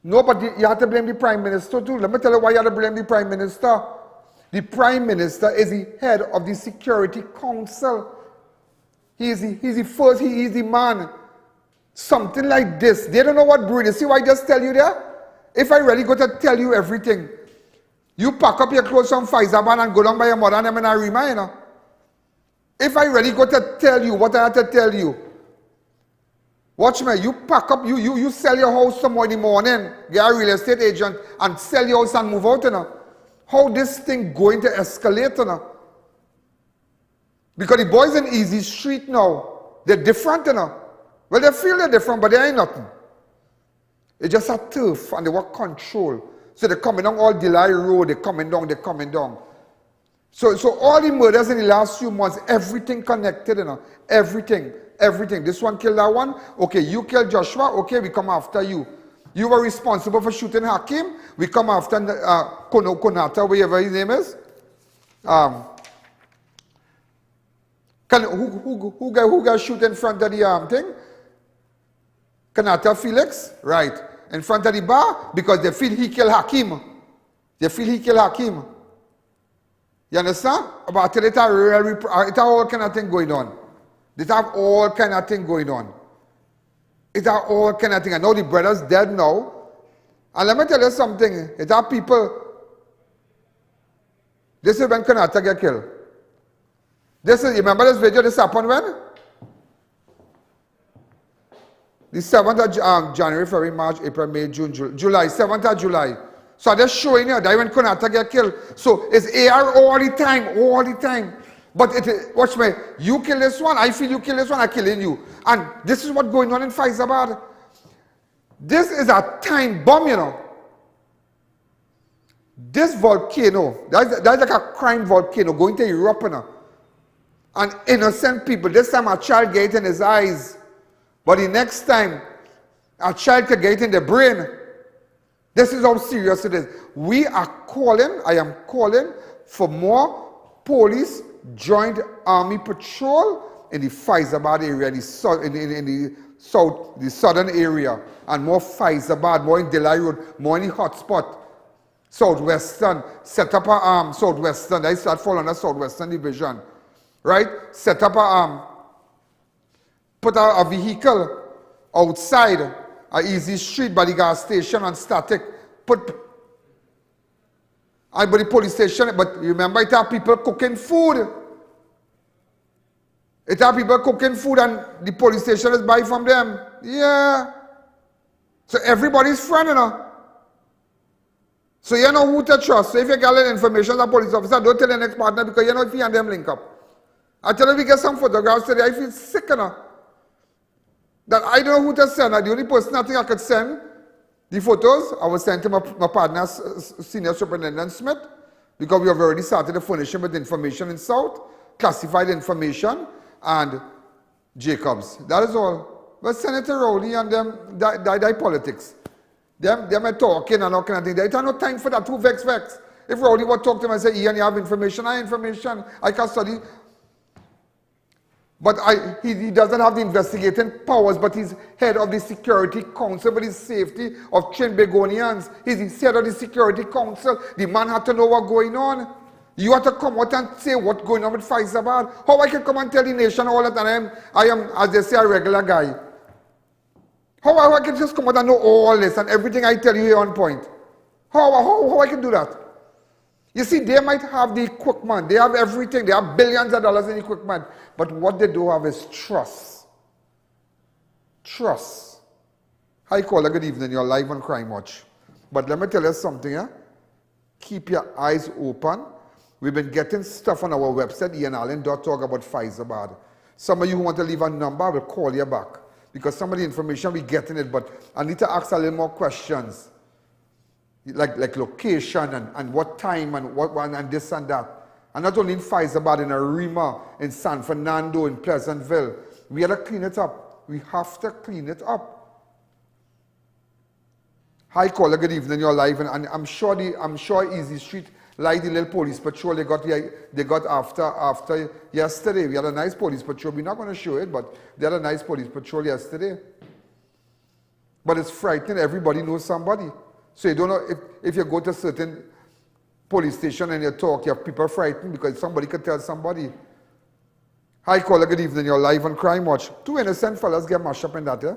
S2: Nobody, you have to blame the Prime Minister too. Let me tell you why you have to blame the Prime Minister. The Prime Minister is the head of the Security Council. He's the man. Something like this. They don't know what breed. You see why I just tell you there? If I really go to tell you everything, you pack up your clothes from Fyzabad and go down by your mother and them in Arima, you know. If I really go to tell you what I have to tell you, watch me, you pack up, you sell your house tomorrow in the morning, get a real estate agent and sell your house and move out, you know. How this thing going to escalate, you know. Because the boys in Easy Street now, they're different, you know. Well, they feel they're different, but they ain't nothing. It's just a turf and they want control. So they're coming down all Delay Road, they're coming down. So all the murders in the last few months, everything connected, you know. Everything. This one killed that one. Okay, you killed Joshua. Okay, we come after you. You were responsible for shooting Hakim. We come after Konata, whatever his name is. Who got shot in front of the thing? Kanata Felix, right. In front of the bar, because they feel he killed Hakim. You understand? But it have all kind of thing going on. It have all kind of thing going on. It have all kind of thing. I know the brother's dead now. And let me tell you something. It have people. This is when Kanata get killed. You remember this video? This happened when? The 7th of January, February, March, April, May, June, July. 7th of July. So I'm just showing you that when Konata get killed. So it's AR all the time. But watch me, you kill this one, I feel you kill this one, I'm killing you. And this is what's going on in Fyzabad. This is a time bomb, you know. This volcano, that's like a crime volcano going to Europe, you know. And innocent people, this time a child get in his eyes. But the next time, a child could get in the brain. This is how serious it is. I am calling for more police joint army patrol in the Fyzabad area, in the southern area, and more Fyzabad, more in Delay Road, more in the hotspot, southwestern. Set up a southwestern. I start following the southwestern division, right? Set up put a vehicle outside a Easy Street by the gas station and static. By the police station, but remember it have people cooking food. It have people cooking food and the police station is buy from them. Yeah. So everybody's friend, you know. So you know who to trust. So if you get information as a police officer, don't tell your next partner because you know if you and them link up. I tell you we get some photographs today, I feel sick, you know. That I don't know who to send. The only person I think I could send the photos, I was sent to my partner, Senior Superintendent Smith, because we have already started the furnishing with information in South, classified information, and Jacobs. That is all. But Senator Rowley and them, die politics. Them are talking and all kind of thing. They have no time for that, too vex. If Rowley would talk to him and say, Ian, you have information, I have information, I can study. But he doesn't have the investigating powers, but he's head of the Security Council for the safety of Trinbagonians. He's the head of the Security Council. The man had to know what's going on. You have to come out and say what's going on with Fyzabad. How I can come and tell the nation all that I am, as they say, a regular guy. How I can just come out and know all this and everything I tell you here on point. How I can do that? You see, they might have the equipment. They have everything. They have billions of dollars in equipment. But what they do have is trust. Trust. Hi, caller. Good evening. You're live on Crime Watch. But let me tell you something, eh? Keep your eyes open. We've been getting stuff on our website, ianallen.org, about Fyzabad. Some of you who want to leave a number, I will call you back. Because some of the information we're getting it, but I need to ask a little more questions. Like location and what time and what and this and that. And not only in Fyzabad, in Arima, in San Fernando, in Pleasantville. We have to clean it up. We have to clean it up. Hi caller, good evening, you're live. And I'm sure Easy Street Like the little police patrol they got after yesterday. We had a nice police patrol. We're not going to show it, but they had a nice police patrol yesterday. But it's frightening. Everybody knows somebody. So you don't know if you go to a certain police station and you talk, you have people frightened because somebody could tell somebody. Hi, caller, good evening. You're live on Crime Watch. 2 innocent fellas get mashed up in that, yeah?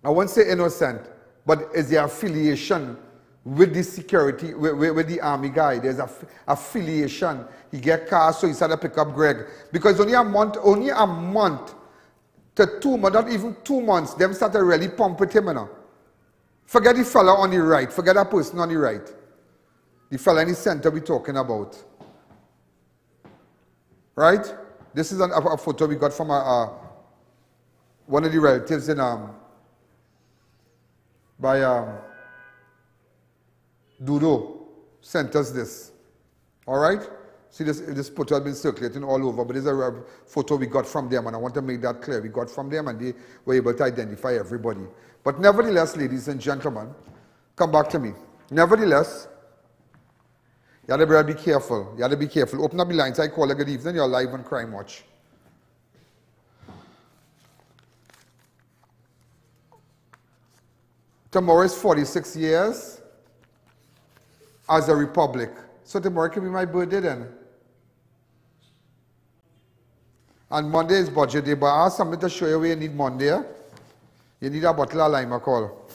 S2: I won't say innocent, but is the affiliation with the security, with the army guy. There's a affiliation. He get cars, so he started to pick up Greg. Because only a month to 2 months, not even 2 months, them started really pump with him, you know. Forget the fella on the right. Forget that person on the right. The fella in the center we're talking about. Right? This is a photo we got from one of the relatives in by Dodough sent us this. All right? See, this photo has been circulating all over, but this is a photo we got from them, and I want to make that clear. We got from them, and they were able to identify everybody. But nevertheless, ladies and gentlemen, come back to me. Nevertheless, you have to be careful. You have to be careful. Open up the lines. I call a good evening. You're live on Crime Watch. Tomorrow is 46 years as a republic. So tomorrow can be my birthday then. And Monday is budget day, but I have something to show you where you need Monday. You need a bottle of lime, call.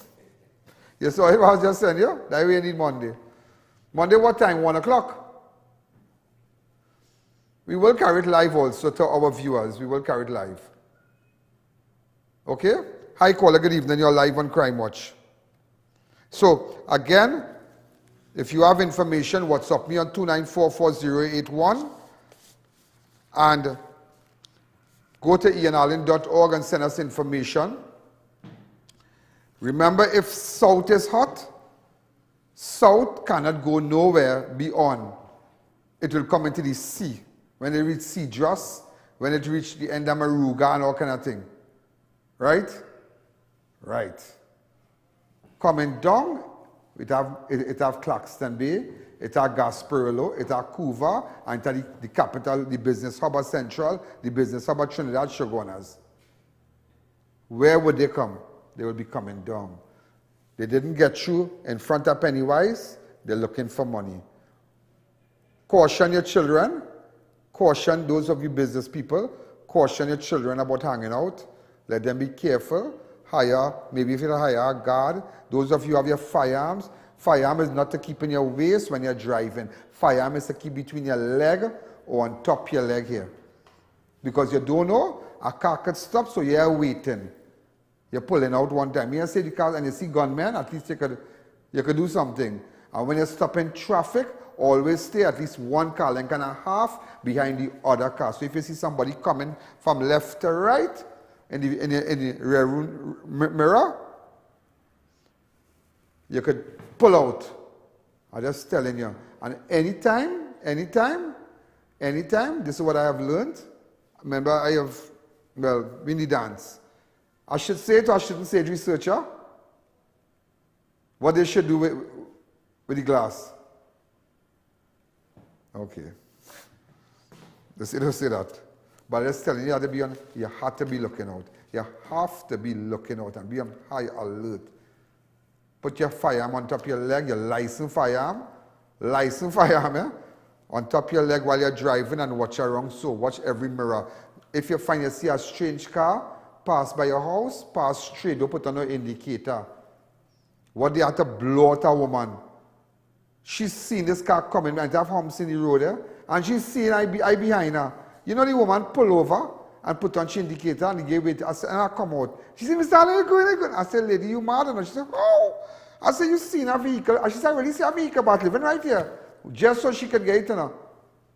S2: You saw it, I was just saying you? That way you need Monday. Monday what time? 1 o'clock. We will carry it live also to our viewers. We will carry it live. Okay? Hi caller, good evening. You're live on Crime Watch. So, again, if you have information, WhatsApp me on 2944081 and go to ianinallen.org and send us information. Remember, if south is hot, south cannot go nowhere beyond. It will come into the sea. When it reach Cedros, when it reach the end of Maruga and all kind of thing. Right? Right. Coming down, it have Claxton Bay, it have Gasperillo, it have Couva, and it have the capital, the business hub of Central, the business hub of Trinidad Shogunas. Where would they come? They will be coming down. They didn't get through in front of Pennywise, they're looking for money. Caution your children, caution those of you business people, caution your children about hanging out. Let them be careful. Hire, maybe if you hire a guard. Those of you who have your firearms, firearm is not to keep in your waist when you're driving. Firearm is to keep between your leg or on top of your leg here. Because you don't know, a car could stop, so you're waiting. You're pulling out one time. You see the car and you see gunmen, at least you could do something. And when you stop in traffic, always stay at least 1 car length and a half behind the other car. So if you see somebody coming from left to right, in the rear mirror, you could pull out. I'm just telling you. And anytime, this is what I have learned. Remember, we need dance. I should say it or I shouldn't say it, researcher? What they should do with the glass. Okay. They don't say that. But let's tell you, you have to be looking out. You have to be looking out and be on high alert. Put your firearm on top of your leg, your licensed firearm, yeah? On top of your leg while you're driving and watch around. So watch every mirror. If you find you see a strange car, pass by your house, pass straight, don't put on no indicator. What they have to blow out a woman. She's seen this car coming and have humps in the road there, and she's seen I behind her. You know the woman pull over and put on she indicator and gave it. I said, and I come out. She said, Mr. Allen, you're going. I said, lady, you mad? And she said, oh. I said, you seen a vehicle? And she said, I really see a vehicle but living right here. Just so she could get it, you know.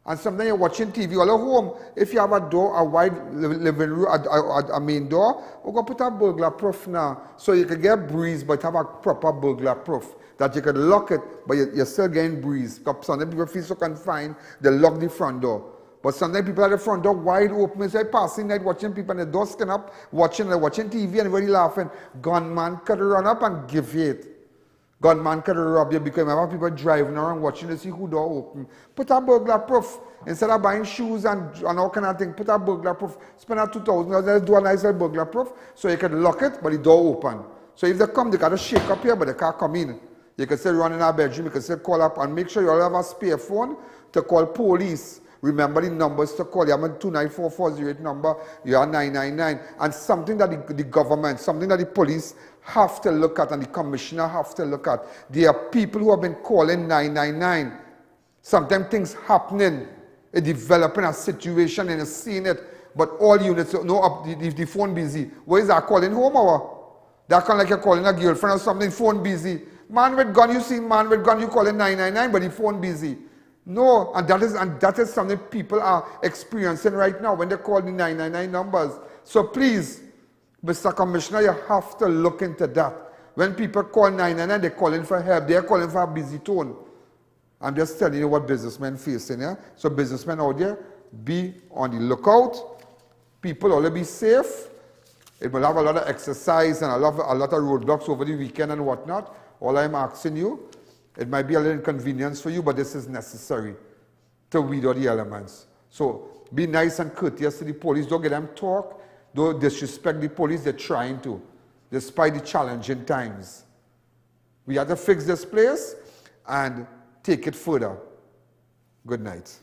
S2: And sometimes you're watching TV all at home. If you have a door, a wide living room, a main door, we're going to put a burglar proof now. So you can get breeze, but have a proper burglar proof. That you can lock it, but you're still getting breeze. Sometimes people feel so confined, they lock the front door. But sometimes people have the front door wide open. So I passing night watching people and the door skin up, watching TV and everybody laughing. Gunman could run up and give it. Gunman can rob you because remember people driving around watching to see who door open. Put a burglar proof. Instead of buying shoes and all kind of thing, put a burglar proof. Spend a $2,000, let's do a nice little burglar proof so you can lock it, but the door open. So if they come, they got to shake up here, but they can't come in. You can still run in our bedroom, you can still call up and make sure you all have a spare phone to call police. Remember the numbers to call. You have a 294-408 number, you are 999. And something that the government, something that the police have to look at and the commissioner have to look at. There are people who have been calling 999. Sometimes things happening, developing a situation and seeing it, but all units know if the phone busy. What is that calling home or? That kind of like you're calling a girlfriend or something, phone busy. Man with gun, you see man with gun, you calling 999, but the phone busy. No, and that is something people are experiencing right now when they call the 999 numbers. So please, Mr. Commissioner, you have to look into that. When people call 999, they're calling for help. They're calling for a busy tone. I'm just telling you what businessmen facing here. So businessmen out there, be on the lookout. People always be safe. It will have a lot of exercise and a lot of roadblocks over the weekend and whatnot. All I'm asking you, it might be a little inconvenience for you, but this is necessary to weed out the elements. So be nice and courteous to the police. Don't get them talk. Don't disrespect the police. They're trying to, despite the challenging times. We have to fix this place and take it further. Good night.